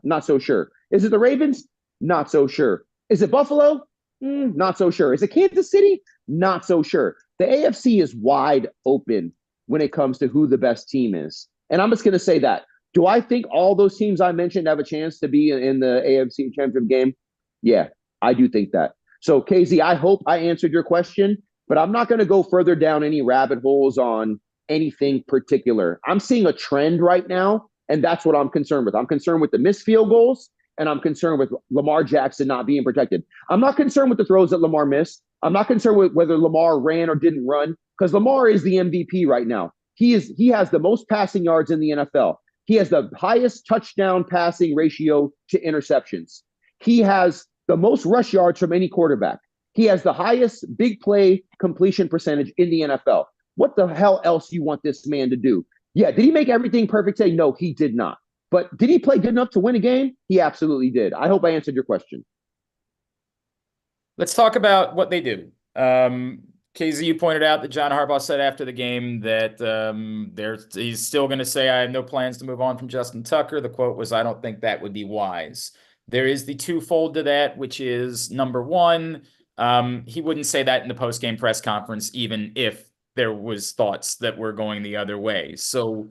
Not so sure. Is it the Ravens? Not so sure. Is it Buffalo? Not so sure. Is it Kansas City? Not so sure. The AFC is wide open when it comes to who the best team is. And I'm just going to say that. Do I think all those teams I mentioned have a chance to be in the AFC Championship game? Yeah, I do think that. So, KZ, I hope I answered your question, but I'm not going to go further down any rabbit holes on anything particular. I'm seeing a trend right now, and that's what I'm concerned with. I'm concerned with the missed field goals, and I'm concerned with Lamar Jackson not being protected. I'm not concerned with the throws that Lamar missed. I'm not concerned with whether Lamar ran or didn't run, because Lamar is the MVP right now. He has the most passing yards in the NFL. He has the highest touchdown passing ratio to interceptions. He has the most rush yards from any quarterback. He has the highest big play completion percentage in the NFL. What the hell else do you want this man to do? Yeah, did he make everything perfect today? No, he did not. But did he play good enough to win a game? He absolutely did. I hope I answered your question. Let's talk about what they do. KZ, you pointed out that John Harbaugh said after the game that he's still going to say, I have no plans to move on from Justin Tucker. The quote was, I don't think that would be wise. There is the twofold to that, which is, number one, he wouldn't say that in the post-game press conference, even if there was thoughts that were going the other way. So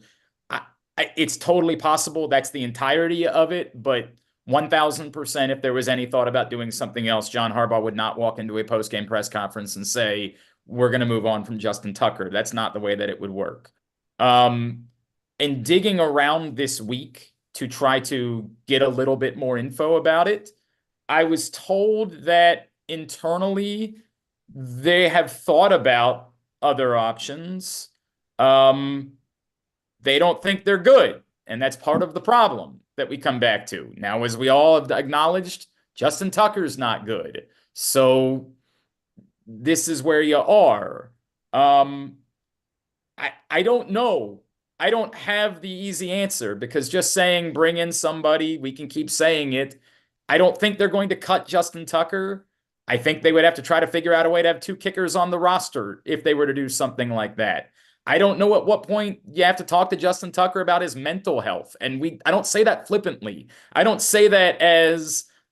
it's totally possible that's the entirety of it, but 1,000%, if there was any thought about doing something else, John Harbaugh would not walk into a post-game press conference and say, we're going to move on from Justin Tucker. That's not the way that it would work. And digging around this week to try to get a little bit more info about it, I was told that internally they have thought about other options. They don't think they're good. And that's part of the problem that we come back to. Now, as we all have acknowledged, Justin Tucker's not good. So this is where you are. I don't know. I don't have the easy answer, because just saying bring in somebody, we can keep saying it. I don't think they're going to cut Justin Tucker. I think they would have to try to figure out a way to have 2 kickers on the roster if they were to do something like that. I don't know at what point you have to talk to Justin Tucker about his mental health. And I don't say that flippantly. I don't say that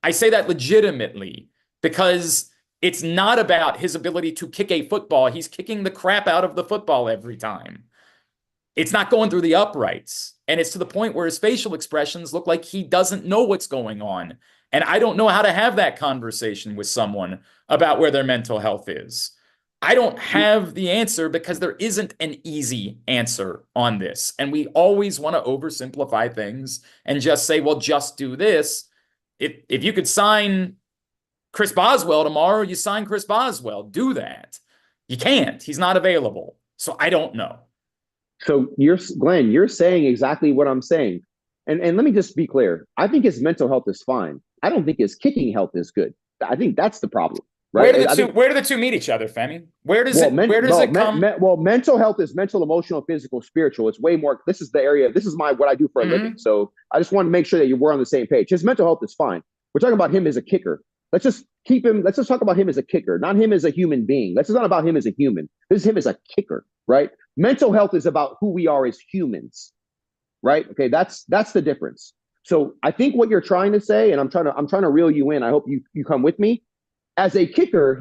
I say that legitimately, because it's not about his ability to kick a football. He's kicking the crap out of the football every time. It's not going through the uprights. And it's to the point where his facial expressions look like he doesn't know what's going on. And I don't know how to have that conversation with someone about where their mental health is. I don't have the answer, because there isn't an easy answer on this. And we always want to oversimplify things and just say, well, just do this. If you could sign Chris Boswell tomorrow, you sign Chris Boswell. Do that. You can't. He's not available. So I don't know. So Glenn, you're saying exactly what I'm saying. And let me just be clear. I think his mental health is fine. I don't think his kicking health is good. I think that's the problem. Right? Where do the two meet each other, Femi? Where does it come? Mental health is mental, emotional, physical, spiritual. It's way more. This is the area. This is what I do for a living. So I just want to make sure that we're on the same page. His mental health is fine. We're talking about him as a kicker. Let's just talk about him as a kicker, not him as a human being. This is not about him as a human. This is him as a kicker, right? Mental health is about who we are as humans, right? Okay, that's the difference. So I think what you're trying to say, and I'm trying to reel you in. I hope you come with me. As a kicker,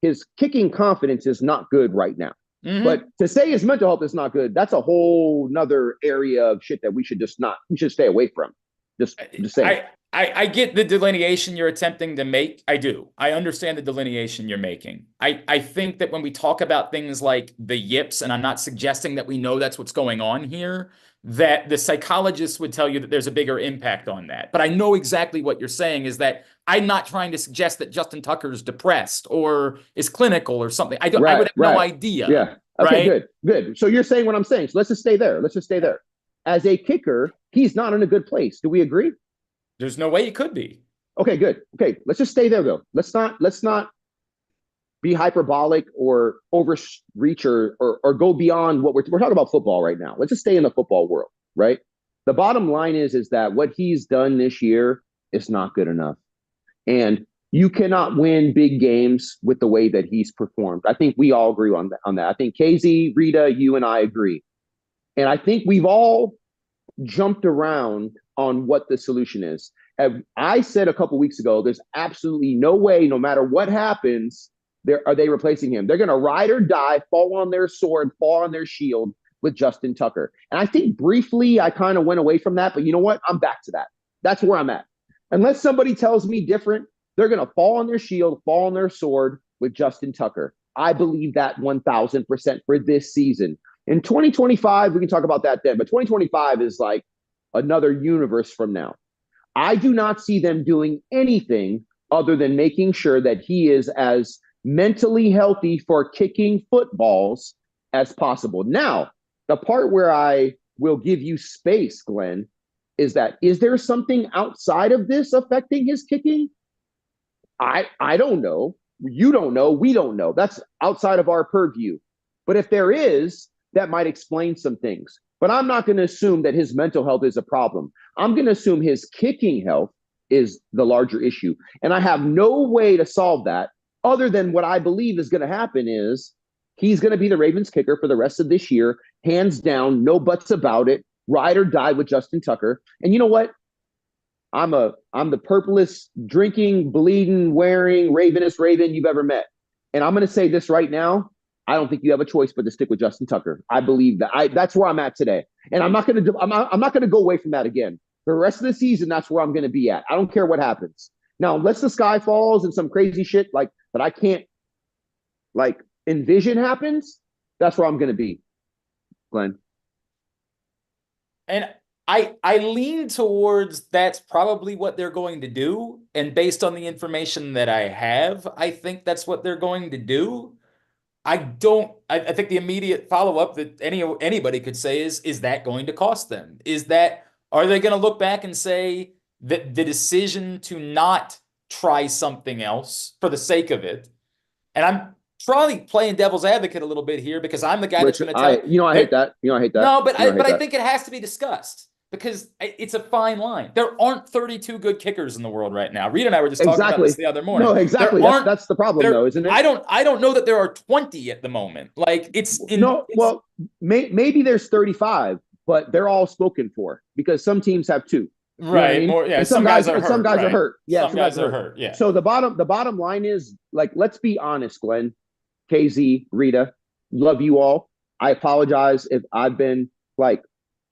his kicking confidence is not good right now. But to say his mental health is not good, that's a whole nother area of shit that we should stay away from. Just saying. I get the delineation you're attempting to make. I do. I understand the delineation you're making. I think that when we talk about things like the yips, and I'm not suggesting that we know that's what's going on here, that the psychologists would tell you that there's a bigger impact on that. But I know exactly what you're saying is that I'm not trying to suggest that Justin Tucker's depressed or is clinical or something. I would have no idea. Yeah. Okay, good. So you're saying what I'm saying. So let's just stay there. As a kicker, he's not in a good place. Do we agree? There's no way he could be. Okay, good. Okay, let's just stay there though. Let's not be hyperbolic or overreach or go beyond what we're talking about football right now. Let's just stay in the football world, right? The bottom line is that what he's done this year is not good enough. And you cannot win big games with the way that he's performed. I think we all agree on that. I think KZ, Reeta, you and I agree. And I think we've all jumped around on what the solution is. I said a couple weeks ago, there's absolutely no way, no matter what happens, are they replacing him. They're going to ride or die, fall on their sword, fall on their shield with Justin Tucker. And I think briefly I kind of went away from that, but you know what? I'm back to that. That's where I'm at. Unless somebody tells me different, they're going to fall on their shield, fall on their sword with Justin Tucker. I believe that 1,000% for this season. In 2025, we can talk about that then, but 2025 is like another universe from now. I do not see them doing anything other than making sure that he is as mentally healthy for kicking footballs as possible. Now, the part where I will give you space, Glenn, is there something outside of this affecting his kicking? I don't know. You don't know. We don't know. That's outside of our purview. But if there is, that might explain some things. But I'm not going to assume that his mental health is a problem. I'm going to assume his kicking health is the larger issue. And I have no way to solve that other than what I believe is going to happen is he's going to be the Ravens kicker for the rest of this year, hands down, no buts about it, ride or die with Justin Tucker. And you know what? I'm the purplest, drinking, bleeding, wearing, ravenous Raven you've ever met. And I'm going to say this right now. I don't think you have a choice but to stick with Justin Tucker. I believe that. That's where I'm at today. And I'm not going to go away from that again. For the rest of the season, that's where I'm going to be at. I don't care what happens. Now, unless the sky falls and some crazy shit that I can't envision happens, that's where I'm going to be, Glenn. And I lean towards that's probably what they're going to do. And based on the information that I have, I think that's what they're going to do. I think the immediate follow-up that anybody could say is that going to cost them? Are they going to look back and say that the decision to not try something else for the sake of it? And I'm probably playing devil's advocate a little bit here because I'm the guy that's going to tell I hate that. I hate that. No, but I think it has to be discussed because it's a fine line. There aren't 32 good kickers in the world right now. Reeta and I were just talking about this the other morning. No, exactly. That's the problem, though, isn't it? I don't know that there are 20 at the moment. Maybe there's 35, but they're all spoken for because some teams have two. Right. Some guys are hurt. Some guys are hurt. Yeah. Some guys are hurt. Yeah. So the bottom line is let's be honest, Glenn, KZ, Reeta, love you all. I apologize if I've been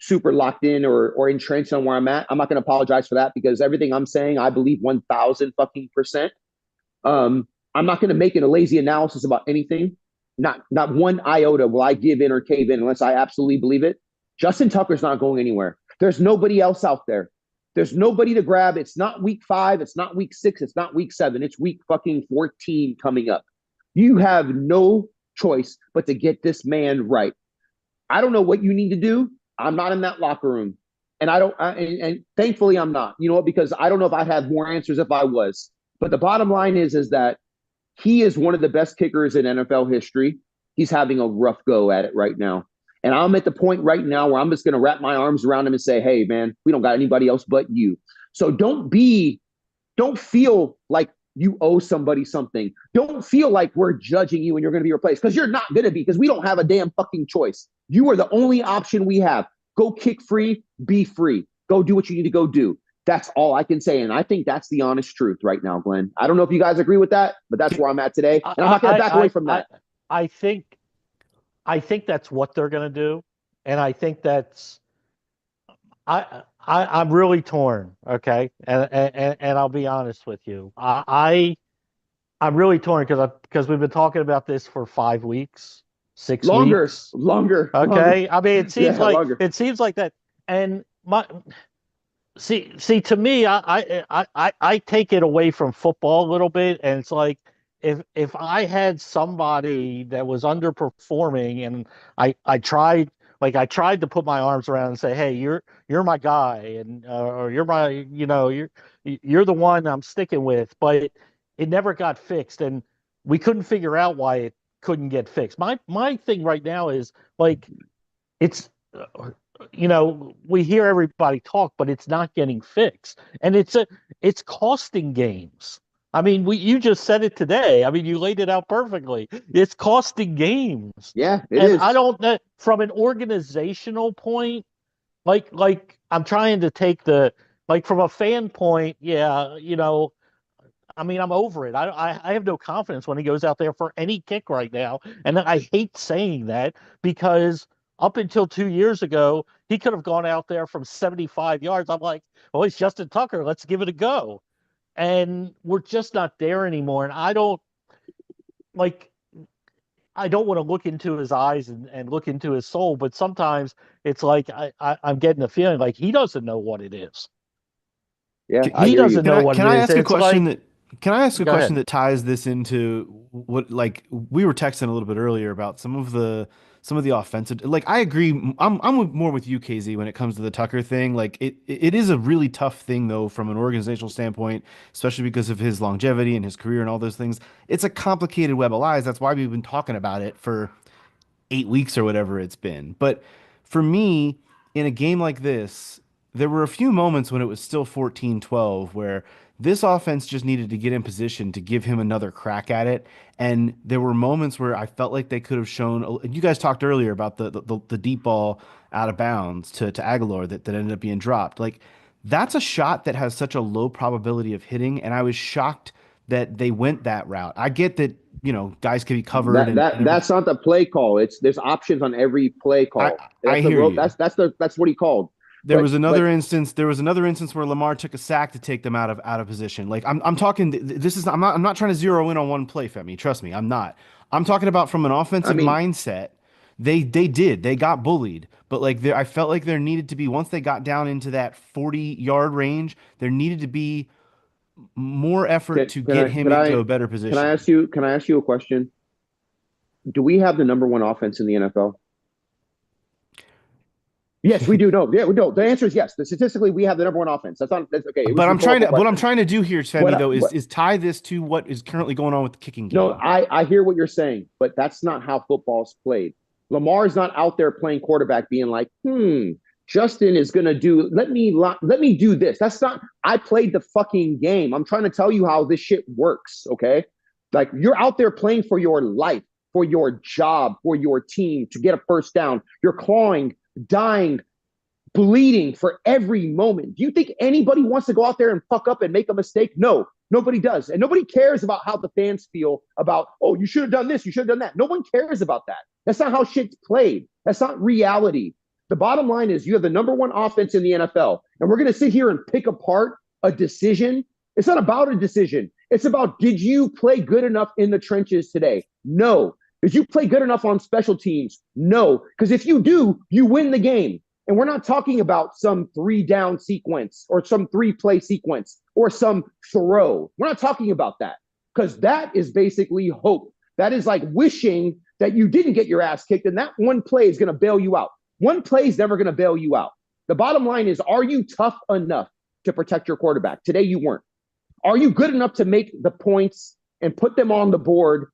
super locked in or entrenched on where I'm at. I'm not going to apologize for that because everything I'm saying, I believe 1,000%. I'm not going to make a lazy analysis about anything. Not one iota will I give in or cave in unless I absolutely believe it. Justin Tucker's not going anywhere. There's nobody else out there. There's nobody to grab. It's not week 5. It's not week 6. It's not week 7. It's week fucking 14 coming up. You have no choice but to get this man right. I don't know what you need to do. I'm not in that locker room. And and thankfully I'm not, because I don't know if I'd have more answers if I was. But the bottom line is that he is one of the best kickers in NFL history. He's having a rough go at it right now. And I'm at the point right now where I'm just going to wrap my arms around him and say, hey, man, we don't got anybody else but you. So don't feel like you owe somebody something. Don't feel like we're judging you and you're going to be replaced, because you're not going to be, because we don't have a damn fucking choice. You are the only option we have. Go kick free, be free. Go do what you need to go do. That's all I can say. And I think that's the honest truth right now, Glenn. I don't know if you guys agree with that, but that's where I'm at today. And I'm not going to back away from that. I think that's what they're going to do. And I think I'm really torn. Okay. And I'll be honest with you. I'm really torn because we've been talking about this for 5 weeks, 6 weeks. Longer. Okay. I mean, it seems like that. And see, to me, I take it away from football a little bit, and it's like if I had somebody that was underperforming, and I tried to put my arms around and say, hey, you're my guy, and or you're my, you're the one I'm sticking with, but it never got fixed, and we couldn't figure out why it couldn't get fixed. My thing right now is like, it's we hear everybody talk, but it's not getting fixed, and it's costing games. I mean, you just said it today. I mean, you laid it out perfectly. It's costing games. Yeah, it is. I don't know, from an organizational point, like I'm trying to take from a fan point. Yeah, I mean, I'm over it. I have no confidence when he goes out there for any kick right now, and I hate saying that because up until 2 years ago, he could have gone out there from 75 yards. I'm like, oh, it's Justin Tucker. Let's give it a go. And we're just not there anymore. And I don't want to look into his eyes and look into his soul, but sometimes it's like I'm getting a feeling like he doesn't know what it is. Yeah, he doesn't know what it is. Can I ask a question that ties this into what, like, we were texting a little bit earlier about some of the offensive, like, I agree. I'm more with you, KZ, when it comes to the Tucker thing. Like, it is a really tough thing though from an organizational standpoint, especially because of his longevity and his career and all those things. It's a complicated web of lies. That's why we've been talking about it for 8 weeks or whatever it's been. But for me, in a game like this, there were a few moments when it was still 14-12 where this offense just needed to get in position to give him another crack at it. And there were moments where I felt like they could have shown, you guys talked earlier about the deep ball out of bounds to Aguilar that ended up being dropped. Like, that's a shot that has such a low probability of hitting. And I was shocked that they went that route. I get that, guys can be covered. That's not the play call. There's options on every play call. I hear you. That's what he called. There was another instance where Lamar took a sack to take them out of position. Like, I'm talking, I'm not trying to zero in on one play, Femi. Trust me, I'm not. I'm talking about from an offensive mindset. They got bullied, but like, I felt like there needed to be, once they got down into that 40-yard range, there needed to be more effort to get him into a better position. Can I ask you a question? Do we have the number one offense in the NFL? Yes, we do. No, yeah, we don't. The answer is yes. Statistically, we have the number one offense. That's okay. But what I'm trying to do here, Femi, is tie this to what is currently going on with the kicking game. No, I hear what you're saying, but that's not how football's played. Lamar is not out there playing quarterback being like, Justin is going to do, let me do this. That's not, I played the fucking game. I'm trying to tell you how this shit works, okay? Like, you're out there playing for your life, for your job, for your team to get a first down. You're clawing, dying, bleeding for every moment. Do you think anybody wants to go out there and fuck up and make a mistake? No, nobody does. And nobody cares about how the fans feel about, oh, you should have done this, you should have done that. No one cares about that. That's not how shit's played. That's not reality. The bottom line is you have the number one offense in the NFL, and we're going to sit here and pick apart a decision. It's not about a decision. It's about, did you play good enough in the trenches today? No. Did you play good enough on special teams? No. Because if you do, you win the game. And we're not talking about some 3-down sequence or some 3-play sequence or some throw. We're not talking about that, because that is basically hope. That is like wishing that you didn't get your ass kicked, and that one play is going to bail you out. One play is never going to bail you out. The bottom line is, are you tough enough to protect your quarterback? Today you weren't. Are you good enough to make the points and put them on the board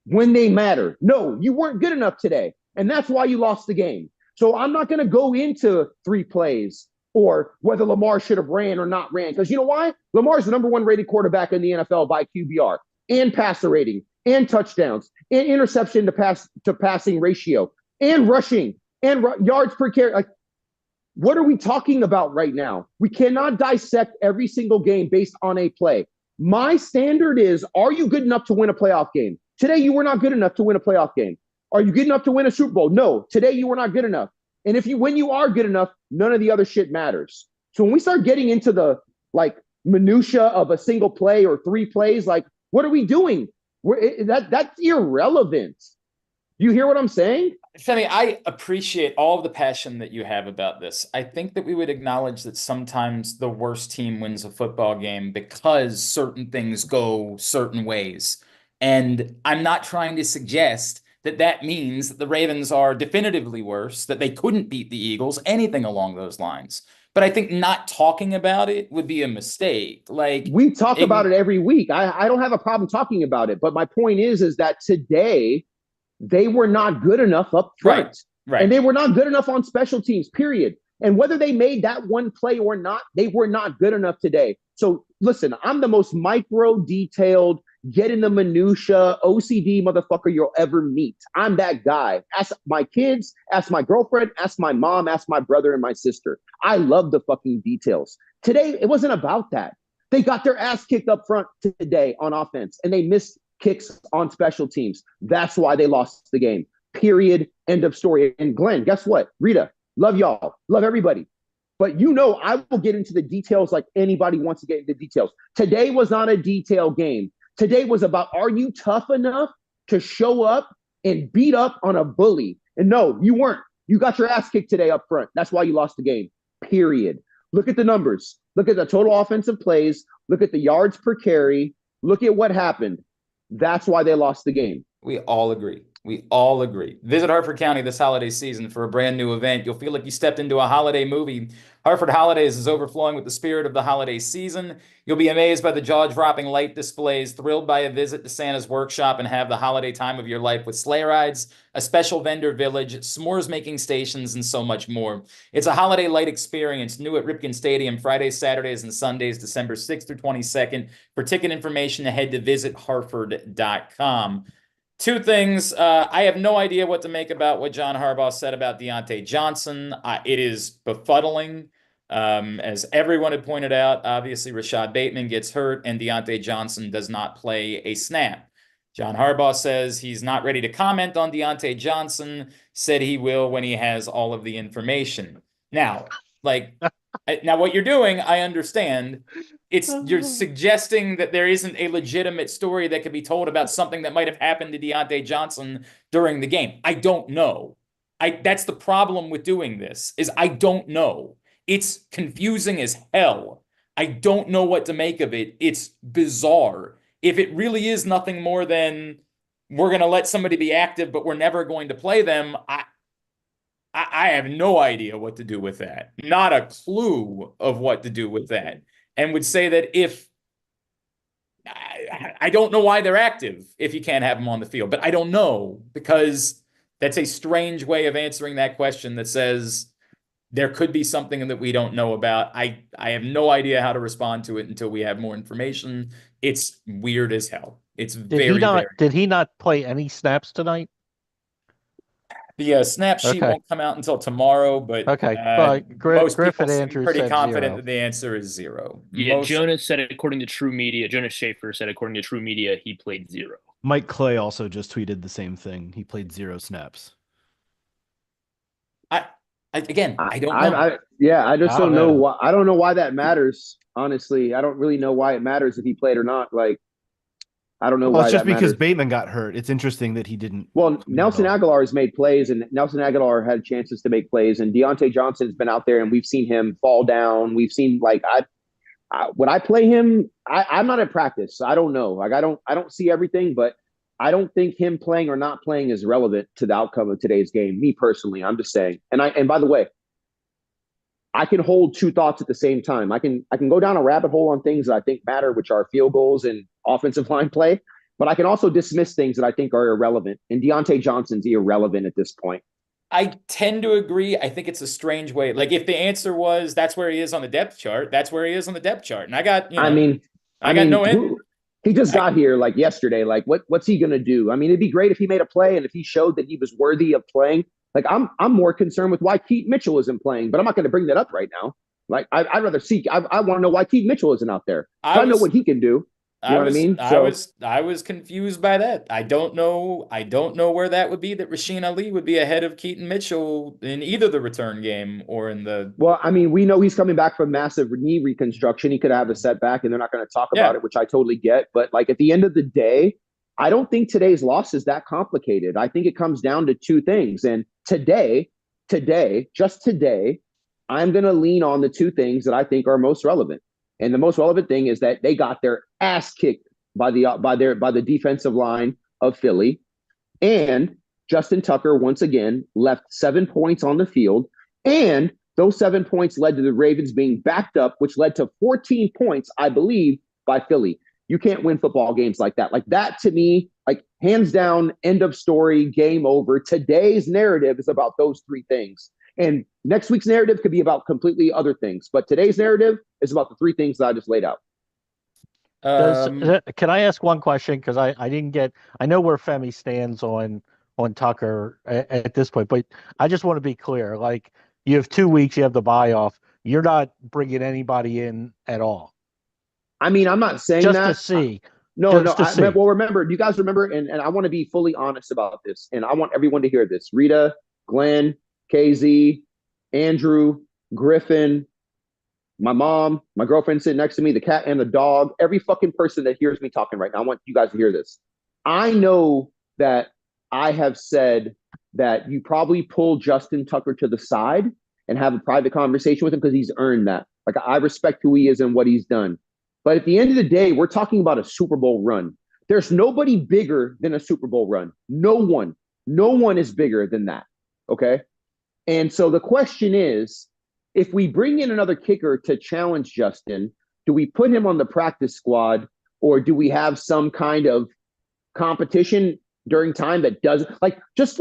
when they matter? No, you weren't good enough today. And that's why you lost the game. So I'm not going to go into 3 plays or whether Lamar should have ran or not ran. Because you know why? Lamar's the number 1 rated quarterback in the NFL by QBR and passer rating and touchdowns and interception to passing ratio and rushing and yards per carry. Like, what are we talking about right now? We cannot dissect every single game based on a play. My standard is, are you good enough to win a playoff game? Today, you were not good enough to win a playoff game. Are you good enough to win a Super Bowl? No, today you were not good enough. And when you are good enough, none of the other shit matters. So when we start getting into the minutia of a single play or 3 plays, what are we doing? That's irrelevant. You hear what I'm saying? Femi, I appreciate all of the passion that you have about this. I think that we would acknowledge that sometimes the worst team wins a football game because certain things go certain ways. And I'm not trying to suggest that that means that the Ravens are definitively worse, that they couldn't beat the Eagles, anything along those lines. But I think not talking about it would be a mistake. We talk about it every week. I don't have a problem talking about it. But my point is that today they were not good enough up front. Right. And they were not good enough on special teams, period. And whether they made that one play or not, they were not good enough today. So listen, I'm the most micro detailed, get in the minutia, OCD motherfucker you'll ever meet. I'm that guy. Ask my kids, ask my girlfriend, ask my mom, ask my brother and my sister. I love the fucking details. Today, it wasn't about that. They got their ass kicked up front today on offense, and they missed kicks on special teams. That's why they lost the game. Period. End of story. And Glenn, guess what? Rita, love y'all. Love everybody. But I will get into the details like anybody wants to get into the details. Today was not a detail game. Today was about, are you tough enough to show up and beat up on a bully? And no, you weren't. You got your ass kicked today up front. That's why you lost the game. Period. Look at the numbers. Look at the total offensive plays. Look at the yards per carry. Look at what happened. That's why they lost the game. We all agree. We all agree. Visit Harford County this holiday season for a brand new event. You'll feel like you stepped into a holiday movie. Harford Holidays is overflowing with the spirit of the holiday season. You'll be amazed by the jaw-dropping light displays, thrilled by a visit to Santa's workshop, and have the holiday time of your life with sleigh rides, a special vendor village, s'mores-making stations, and so much more. It's a holiday light experience, new at Ripken Stadium, Fridays, Saturdays, and Sundays, December 6th through 22nd. For ticket information, head to visitharford.com. 2 things. I have no idea what to make about what John Harbaugh said about Deontay Johnson. It is befuddling. As everyone had pointed out, obviously Rashad Bateman gets hurt and Deontay Johnson does not play a snap. John Harbaugh says he's not ready to comment on Deontay Johnson, said he will when he has all of the information. Now, what you're doing, I understand. You're suggesting that there isn't a legitimate story that could be told about something that might have happened to Deontay Johnson during the game. I don't know. That's the problem with doing this, is I don't know. It's confusing as hell. I don't know what to make of it. It's bizarre. If it really is nothing more than we're going to let somebody be active, but we're never going to play them, I have no idea what to do with that. Not a clue of what to do with that. And would say that I don't know why they're active if you can't have them on the field, but I don't know, because that's a strange way of answering that question that says there could be something that we don't know about. I have no idea how to respond to it until we have more information. It's weird as hell. It's Did he not play any snaps tonight? The snap sheet won't come out until tomorrow, but most people seem pretty confident that the answer is 0. Yeah, Jonas said, according to True Media, Jonas Schaefer said, according to True Media, he played 0. Mike Clay also just tweeted the same thing. He played 0 snaps. I don't know. I just don't know why. I don't know why that matters. Honestly, I don't really know why it matters if he played or not. I don't know why. It's just because matters. Bateman got hurt. It's interesting that he didn't. Well, Nelson Aguilar has made plays, and Nelson Aguilar had chances to make plays, and Deontay Johnson's been out there, and we've seen him fall down. We've seen would I play him? I'm not at practice. So I don't know. I don't see everything, but I don't think him playing or not playing is relevant to the outcome of today's game. Me personally, I'm just saying. And by the way, I can hold two thoughts at the same time. I can go down a rabbit hole on things that I think matter, which are field goals and offensive line play, but I can also dismiss things that I think are irrelevant. And Deontay Johnson's irrelevant at this point. I tend to agree. I think it's a strange way. Like if the answer was that's where he is on the depth chart, that's where he is on the depth chart. And I got, I mean, I got no end. He just got here like yesterday. Like what's he gonna do? I mean, it'd be great if he made a play and if he showed that he was worthy of playing. Like I'm more concerned with why Keaton Mitchell isn't playing, but I'm not going to bring that up right now. Like I'd rather see. I want to know why Keaton Mitchell isn't out there. I know what he can do. You know what I mean? I was confused by that. I don't know where that would be that Rasheen Ali would be ahead of Keaton Mitchell in either the return game or in the. Well, I mean, we know he's coming back from massive knee reconstruction. He could have a setback, and they're not going to talk about it, which I totally get. But like at the end of the day, I don't think today's loss is that complicated. I think it comes down to two things. And today, just today, I'm going to lean on the two things that I think are most relevant. And the most relevant thing is that they got their ass kicked by the defensive line of Philly. And Justin Tucker, once again, left 7 points on the field. And those 7 points led to the Ravens being backed up, which led to 14 points, I believe, by Philly. You can't win football games like that. Like that to me, like hands down, end of story, game over. Today's narrative is about those three things. And next week's narrative could be about completely other things. But today's narrative is about the three things that I just laid out. Can I ask one question? Because I didn't get, I know where Femi stands on Tucker at this point, but I just want to be clear. Like you have 2 weeks, you have the buy off. You're not bringing anybody in at all. I mean, I'm not saying just that. To see. No. Well, remember, you guys remember, and I want to be fully honest about this, and I want everyone to hear this. Reeta, Glenn, KZ, Andrew, Griffin, my mom, my girlfriend sitting next to me, the cat and the dog, every fucking person that hears me talking right now, I want you guys to hear this. I know that I have said that you probably pull Justin Tucker to the side and have a private conversation with him because he's earned that. Like, I respect who he is and what he's done. But at the end of the day, we're talking about a Super Bowl run. There's nobody bigger than a Super Bowl run. No one is bigger than that. Okay. And so the question is, if we bring in another kicker to challenge Justin, do we put him on the practice squad or do we have some kind of competition during time that doesn't let's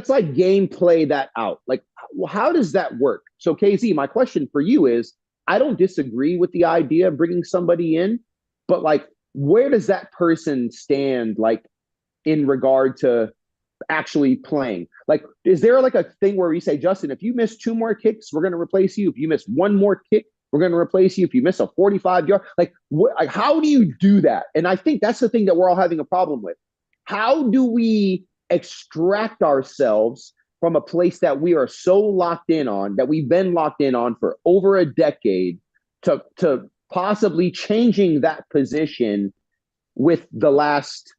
like game play that out. Like, how does that work? So KZ, my question for you is, I don't disagree with the idea of bringing somebody in, but like, where does that person stand? Like in regard to actually playing? Like, is there like a thing where we say, Justin, if you miss 2 more kicks, we're going to replace you. If you miss 1 more kick, we're going to replace you. If you miss a 45-yard, like how do you do that? And I think that's the thing that we're all having a problem with. How do we extract ourselves from a place that we are so locked in on, that we've been locked in on for over a decade, to possibly changing that position with the last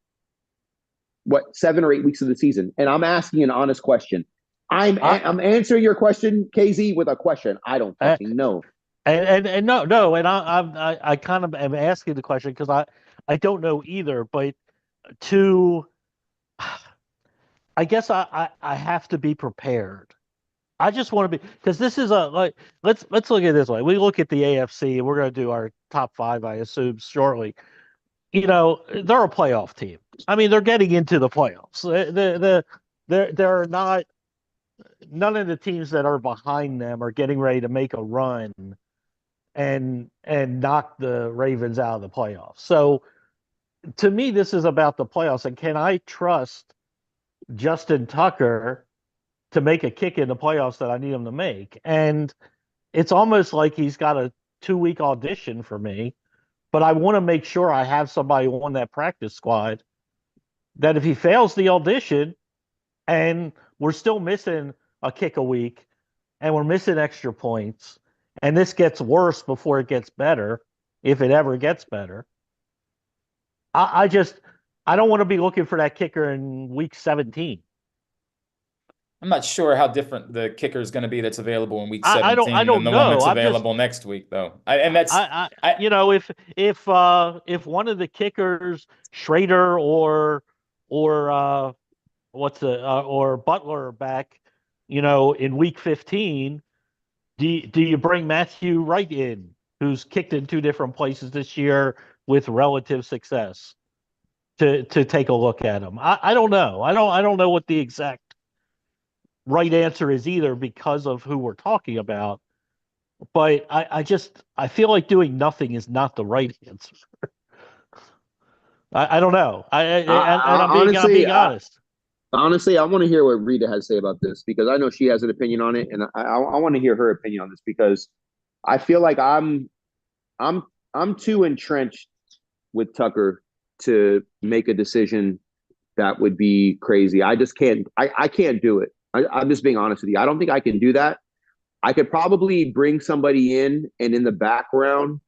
7 or 8 weeks of the season? And I'm asking an honest question. I'm answering your question, KZ, with a question. I don't fucking know. And no, and I kind of am asking the question because I don't know either. But I guess I have to be prepared. I just want to be, because this is let's look at it this way. We look at the AFC and we're going to do our top 5, I assume, shortly. You know, they're a playoff team. I mean, they're getting into the playoffs. They're not, none of the teams that are behind them are getting ready to make a run and knock the Ravens out of the playoffs. So to me, this is about the playoffs. And can I trust Justin Tucker to make a kick in the playoffs that I need him to make? And it's almost like he's got a 2-week audition for me. But I want to make sure I have somebody on that practice squad that if he fails the audition and we're still missing a kick a week and we're missing extra points and this gets worse before it gets better, if it ever gets better, I don't want to be looking for that kicker in week 17. I'm not sure how different the kicker is going to be that's available in week I 17 don't than the one know. that's I'm just available next week, though. And that's you know, if one of the kickers, Schrader or or Butler are back, you know, in week 15, do you bring Matthew Wright in, who's kicked in 2 different places this year with relative success, to take a look at him? I don't know. I don't know what the exact right answer is either, because of who we're talking about. But I feel like doing nothing is not the right answer. I don't know. And I'm being honest. Honestly, I want to hear what Reeta has to say about this, because I know she has an opinion on it, and I want to hear her opinion on this, because I feel like I'm too entrenched with Tucker to make a decision that would be crazy. I just can't. I can't do it. I'm just being honest with you. I don't think I can do that. I could probably bring somebody in and in the background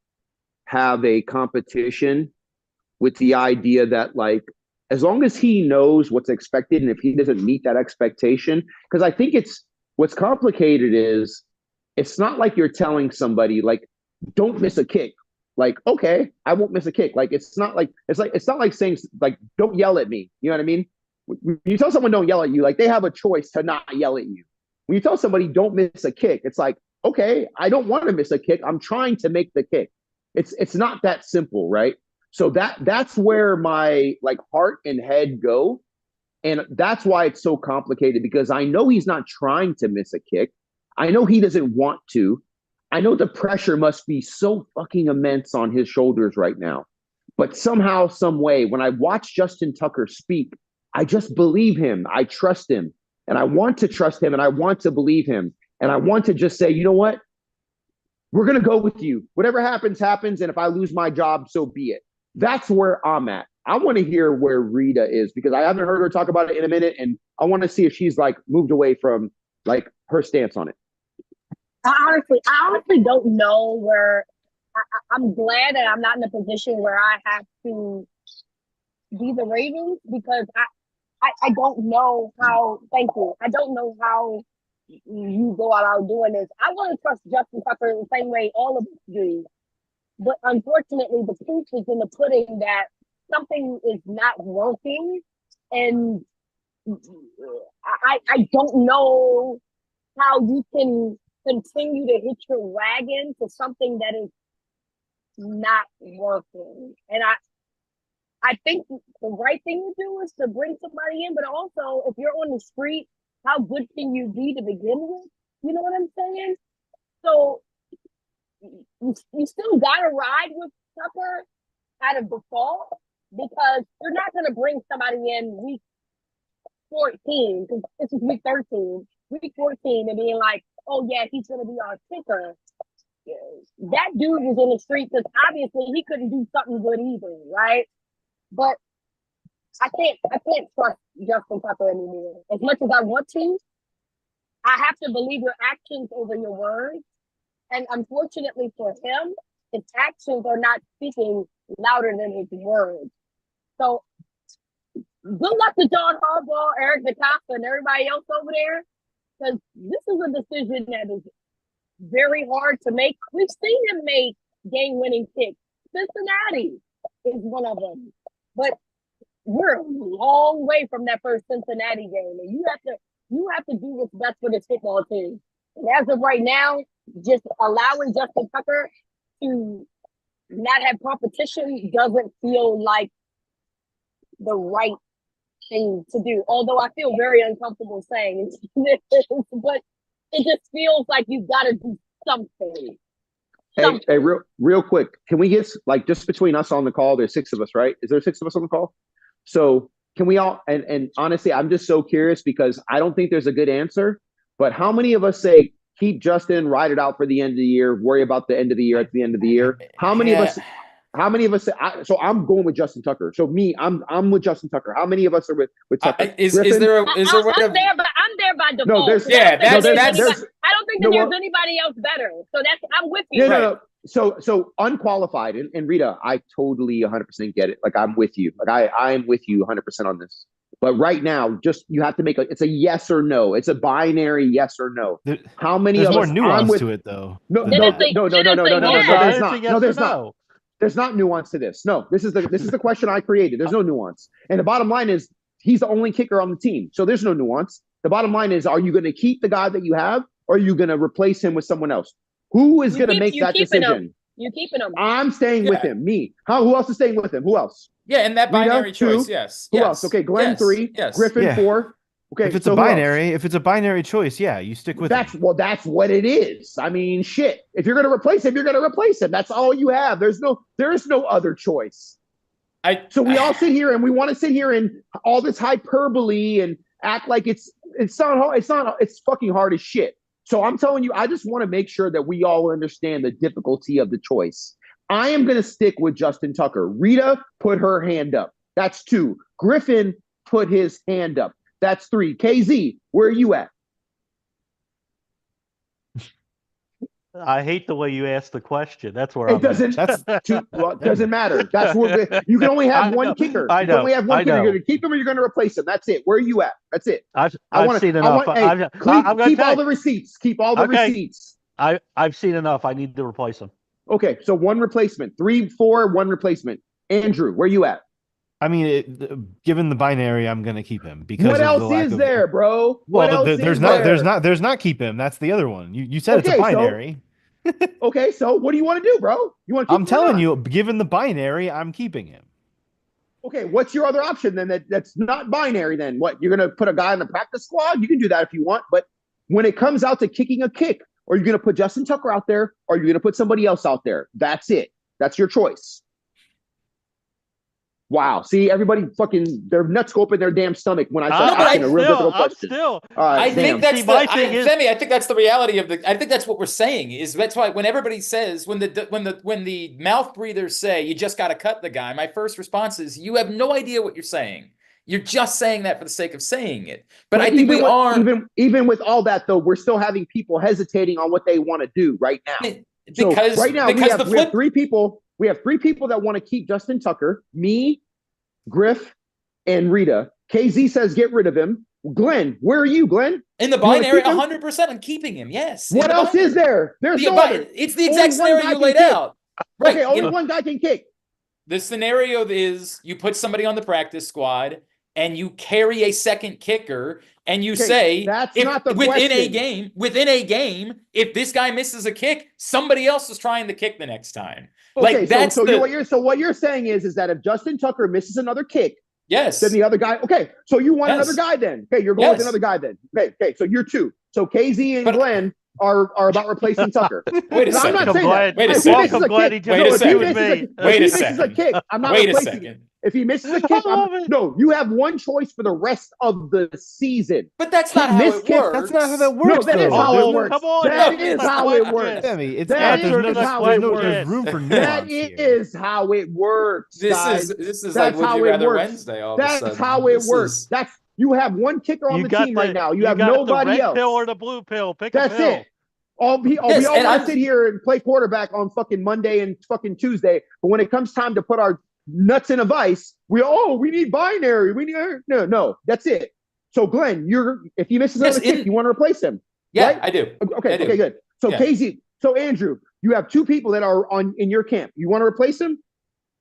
have a competition with the idea that, like, as long as he knows what's expected, and if he doesn't meet that expectation, because I think what's complicated is, it's not like you're telling somebody, like, don't miss a kick. Like, okay, I won't miss a kick. Like, it's not like saying, like, don't yell at me. You know what I mean? When you tell someone don't yell at you, like, they have a choice to not yell at you. When you tell somebody don't miss a kick, it's like, okay, I don't want to miss a kick. I'm trying to make the kick. It's not that simple, right? So that's where my, like, heart and head go. And that's why it's so complicated, because I know he's not trying to miss a kick. I know he doesn't want to. I know the pressure must be so fucking immense on his shoulders right now. But somehow, some way, when I watch Justin Tucker speak, I just believe him. I trust him. And I want to trust him, and I want to believe him. And I want to just say, you know what? We're going to go with you. Whatever happens, happens. And if I lose my job, so be it. That's where I'm at. I want to hear where Reeta is, because I haven't heard her talk about it in a minute. And I want to see if she's, like, moved away from, like, her stance on it. I honestly don't know where. I'm glad that I'm not in a position where I have to be the Ravens, because I don't know how. Thank you. I don't know how you go out doing this. I want to trust Justin Tucker the same way all of us do, but unfortunately, the proof is in the pudding that something is not working, and I don't know how you can continue to hitch your wagon to something that is not working. And I think the right thing to do is to bring somebody in, but also, if you're on the street, how good can you be to begin with? You know what I'm saying? So you still gotta ride with Tucker out of default, because you're not gonna bring somebody in week 14, because this is week 13, week 14, and being like, oh yeah, he's gonna be our kicker. That dude was in the street because obviously he couldn't do something good either, right? But I can't trust Justin Tucker anymore. As much as I want to, I have to believe your actions over your words. And unfortunately for him, his actions are not speaking louder than his words. So good luck to John Harbaugh, Eric DeCosta, and everybody else over there, because this is a decision that is very hard to make. We've seen him make game-winning kicks. Cincinnati is one of them. But we're a long way from that first Cincinnati game, and you have to do what's best for this football team. And as of right now, just allowing Justin Tucker to not have competition doesn't feel like the right thing to do. Although I feel very uncomfortable saying this, but it just feels like you've got to do something. Hey, real quick, can we get, like, just between us on the call? There's 6 of us, right? Is there 6 of us on the call? So can we all, and honestly, I'm just so curious, because I don't think there's a good answer, but how many of us say, keep Justin, ride it out for the end of the year, worry about the end of the year at the end of the year? How many of us say, so I'm going with Justin Tucker. So I'm with Justin Tucker. How many of us are with Tucker? Is there a way I'm there by default. No, there's I don't think that there's anybody else better. So I'm with you. No. So unqualified, and Reeta, I totally 100% get it. Like, I'm with you. Like, I'm with you 100% on this. But right now, just you have to make it's a yes or no. It's a binary yes or no. How many There's of more us? nuance to it, though. No, than no, that. no, no, no, no, no, no, no. There's not. No, there's not. There's not nuance to this. No, this is the question I created. There's no nuance. And the bottom line is he's the only kicker on the team. So there's no nuance. The bottom line is, are you going to keep the guy that you have, or are you going to replace him with someone else? Who is going to make that decision? You keeping him. I'm staying with him. Me. Who else is staying with him? Who else? Yeah, and that binary Reeta, choice, 2. yes. Who else? Okay, Glenn 3. Yes. Griffin 4. Okay, if it's a binary choice, yeah, you stick with that's him. Well, that's what it is. I mean, shit. If you're going to replace him, you're going to replace him. That's all you have. There is no other choice. So we all sit here and we want to sit here and all this hyperbole and act like it's fucking hard as shit. So I'm telling you, I just want to make sure that we all understand the difficulty of the choice. I am going to stick with Justin Tucker. Reeta put her hand up. That's 2. Griffin put his hand up. That's 3. KZ, where are you at? I hate the way you asked the question. That's where it doesn't matter. That's where you can only have one kicker. You can only have one kicker. You're going to keep him or you're going to replace him. That's it. Where are you at? That's it. I've seen enough. Keep all the receipts. Keep all the receipts. I've seen enough. I need to replace him. Okay, so 1 replacement. 3, 4, 1 replacement. Andrew, where you at? I mean, given the binary, I'm going to keep him because what else is there, bro? Well, there's not keep him. That's the other one. You said it's a binary. Okay, so what do you want to do, bro? You want? I'm telling you, given the binary, I'm keeping him. Okay, what's your other option then? That's not binary. Then what? You're gonna put a guy in the practice squad? You can do that if you want, but when it comes out to kicking a kick, or you're gonna put Justin Tucker out there, or you're gonna put somebody else out there. That's it. That's your choice. Wow. See, everybody fucking their nuts go up in their damn stomach when I start asking a real difficult question. I think that's Femi, I think that's the reality of I think that's what we're saying is that's why when everybody says when the mouth breathers say you just got to cut the guy, my first response is you have no idea what you're saying. You're just saying that for the sake of saying it. But I think even with all that though, we're still having people hesitating on what they want to do right now. Because right now we have 3 people. We have 3 people that want to keep Justin Tucker, me, Griff, and Reeta. KZ says get rid of him. Glenn, where are you, Glenn? In the binary, 100% I'm keeping him, yes. What else is there? There's no other. It's the exact scenario you laid out. Right. Okay, only one guy can kick. The scenario is you put somebody on the practice squad and you carry a second kicker and you say that's not the question. Within a game, if this guy misses a kick, somebody else is trying to kick the next time. Okay, what you're saying is that if Justin Tucker misses another kick, yes, then the other guy. Okay, so you want another guy then? Okay, you're going with another guy then. Okay, so you're 2. So KZ and Glenn are about replacing Tucker. Wait a second. I'm not saying that. Wait a second. Wait a second. I'm not replacing him. If he misses a kick, no, you have one choice for the rest of the season. But that's not how it works. That's not how that works. No, that is how it works. Come on, that is how it works. There's room for nuance. That is how it works. This is like Would You Rather Wednesday. That's how it works. You have one kicker on the team right now. You have nobody else. The red pill or the blue pill. Pick a pill. That's it. We all want to sit here and play quarterback on fucking Monday and fucking Tuesday, but when it comes time to put our nuts in a vice, we need binary. We need no. That's it. So Glenn, if he misses another kick, you want to replace him? Yeah, right? I do. Okay, good. So KZ, so Andrew, you have 2 people that are in your camp. You want to replace him?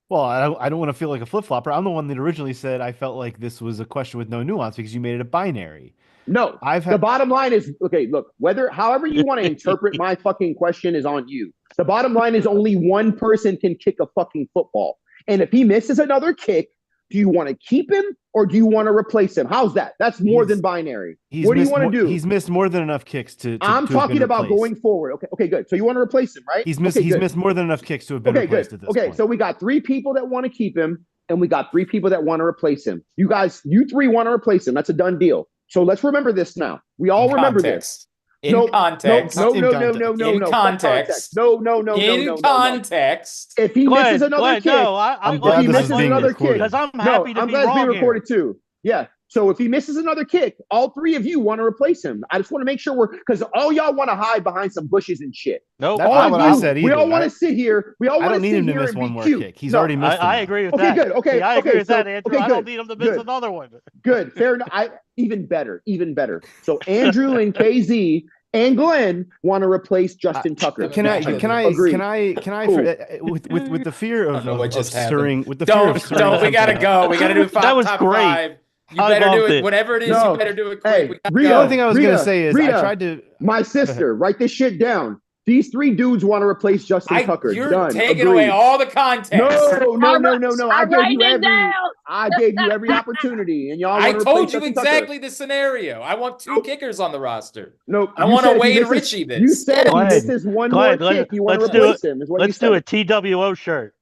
Well, I don't want to feel like a flip-flopper. I'm the one that originally said I felt like this was a question with no nuance because you made it a binary. No, the bottom line is, okay, look, however you want to interpret my fucking question is on you. The bottom line is only one person can kick a fucking football. And if he misses another kick, do you want to keep him or do you want to replace him? How's that? That's more than binary. What do you want to do? He's missed more than enough kicks to I'm talking about going forward. Okay, good. So you want to replace him, right? He's missed more than enough kicks to have been replaced at this point. Okay, so we got 3 people that want to keep him and we got 3 people that want to replace him. You 3 want to replace him. That's a done deal. So let's remember this now. We all remember this. In context. No. In context. No. Context. If he misses another kick, I'm glad this is being recorded. because I'm happy to be wrong recorded too. Yeah. So if he misses another kick, all three of you want to replace him. I just want to make sure because all y'all want to hide behind some bushes and shit. Nope. That's All not of what you, I said we either. all want to sit here. We all I want don't to need sit him to here miss and one be more cute. kick. He's No, already missed I them. agree with Okay, that. good. Okay, See, I agree okay, with so- that, Andrew. okay, I don't good, need him to good. miss another one. Good, fair enough. Even better, even better. So Andrew and KZ and Glenn want to replace Justin Tucker. Can I Agreed. Cool. With the fear I don't know what of just stirring happened. with the fear of stirring Don't. We something gotta up. go. We gotta do That was top great. 5. You I better do loved it. it. Whatever it is, No. you better do it quick. Hey, We gotta Rita, The go. only thing I was Rita, gonna say is Rita, I tried to. my sister, write this shit down. These three dudes want to replace Justin Tucker. You're Done. taking away Agreed. all the context. No. I I write it down. gave you every opportunity, and y'all I want to told replace you Justin exactly the scenario. I want 2 kickers on the roster. Tucker. I You want to said if he Wade misses- Richie this. You said if he Glenn, misses one more Glenn, kick, you want to let's do replace him. Is what you Let's do a said. TWO shirt.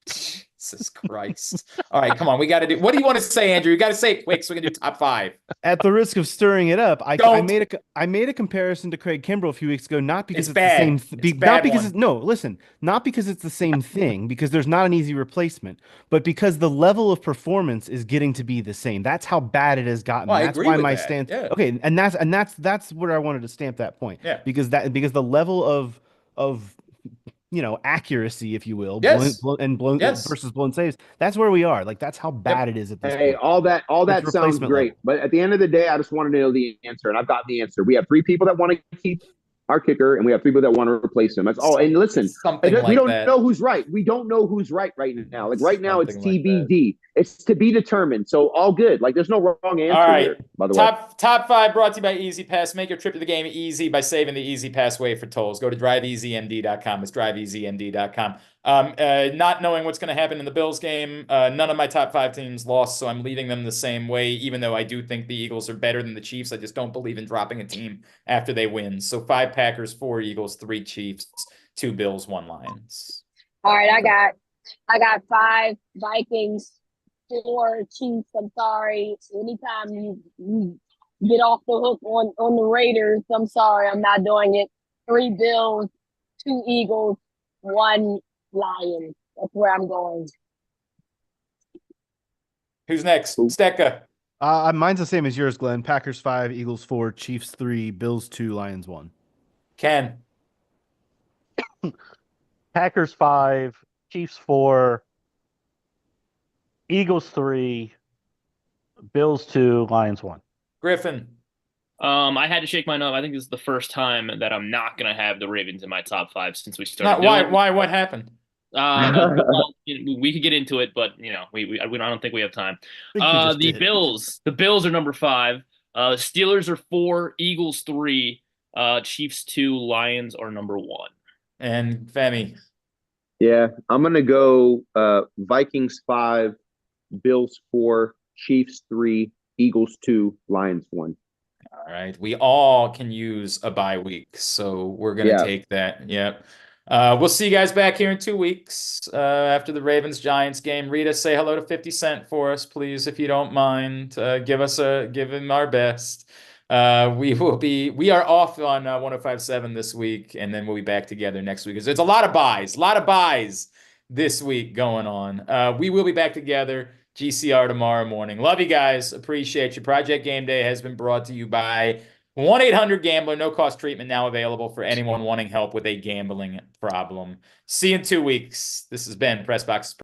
Jesus Christ. All right, come on. We got to do. What do you want to say, Andrew? You got to say it quick so we can do top 5. At the risk of stirring it up, I Don't. made a comparison to Craig Kimbrell a few weeks ago, not because It's it's the same, bad. It's a bad not because one. it's no, listen, not because it's the same thing, because there's not an easy replacement, but because the level of performance is getting to be the same. That's how bad it has gotten. Well, I That's agree why with my that. stance. Yeah. Okay, and that's where I wanted to stamp that point. Yeah. Because the level of accuracy, if you will, Yes. blown Yes. versus blown saves. That's where we are. Like that's how bad it is at this Hey, point. all that It's sounds replacement great, level. but at the end of the day, I just want to know the answer, and I've got the answer. We have 3 people that want to keep our kicker, and we have people that want to replace him. That's all. And listen, Something we like don't that. know who's right. We don't know who's right now. Like right now, it's Something like that. TBD. It's to be determined. So all good. Like there's no wrong answer All right. here. By the way, Top 5 brought to you by Easy Pass. Make your trip to the game easy by saving the Easy Pass way for tolls. Go to driveeasymd.com. It's driveeasymd.com. Not knowing what's going to happen in the Bills game, none of my top 5 teams lost, so I'm leaving them the same way, even though I do think the Eagles are better than the Chiefs. I just don't believe in dropping a team after they win. So 5 Packers, 4 Eagles, 3 Chiefs, 2 Bills, 1 Lions. All right, I got 5 Vikings, 4 Chiefs. I'm sorry. Anytime you get off the hook on the Raiders, I'm sorry, I'm not doing it. 3 Bills, 2 Eagles, 1 Lions. That's where I'm going. Who's next? Stecca. Mine's the same as yours, Glenn. Packers 5, Eagles 4, Chiefs 3, Bills 2, Lions 1. Ken. Packers 5, Chiefs 4, Eagles 3, Bills 2, Lions 1. Griffin. I had to shake mine up. I think this is the first time that I'm not gonna have the Ravens in my top 5 since we started. Why? What happened? Well, we could get into it, but I don't think we have time. The Bills are number 5. Steelers are 4, Eagles 3, Chiefs 2, Lions are number 1. And Femi. yeah, I'm gonna go Vikings 5, Bills 4, Chiefs 3, Eagles 2, Lions 1. All right. We all can use a bye week, so we're going to take that. Yep. We'll see you guys back here in 2 weeks after the Ravens-Giants game. Rita, say hello to 50 Cent for us, please, if you don't mind. Give him our best. We are off on 105.7 this week, and then we'll be back together next week. There's a lot of buys this week going on. We will be back together. GCR tomorrow morning. Love you guys. Appreciate you. Project Game Day has been brought to you by 1-800-GAMBLER. No cost treatment now available for anyone wanting help with a gambling problem. See you in 2 weeks. This has been PressBox.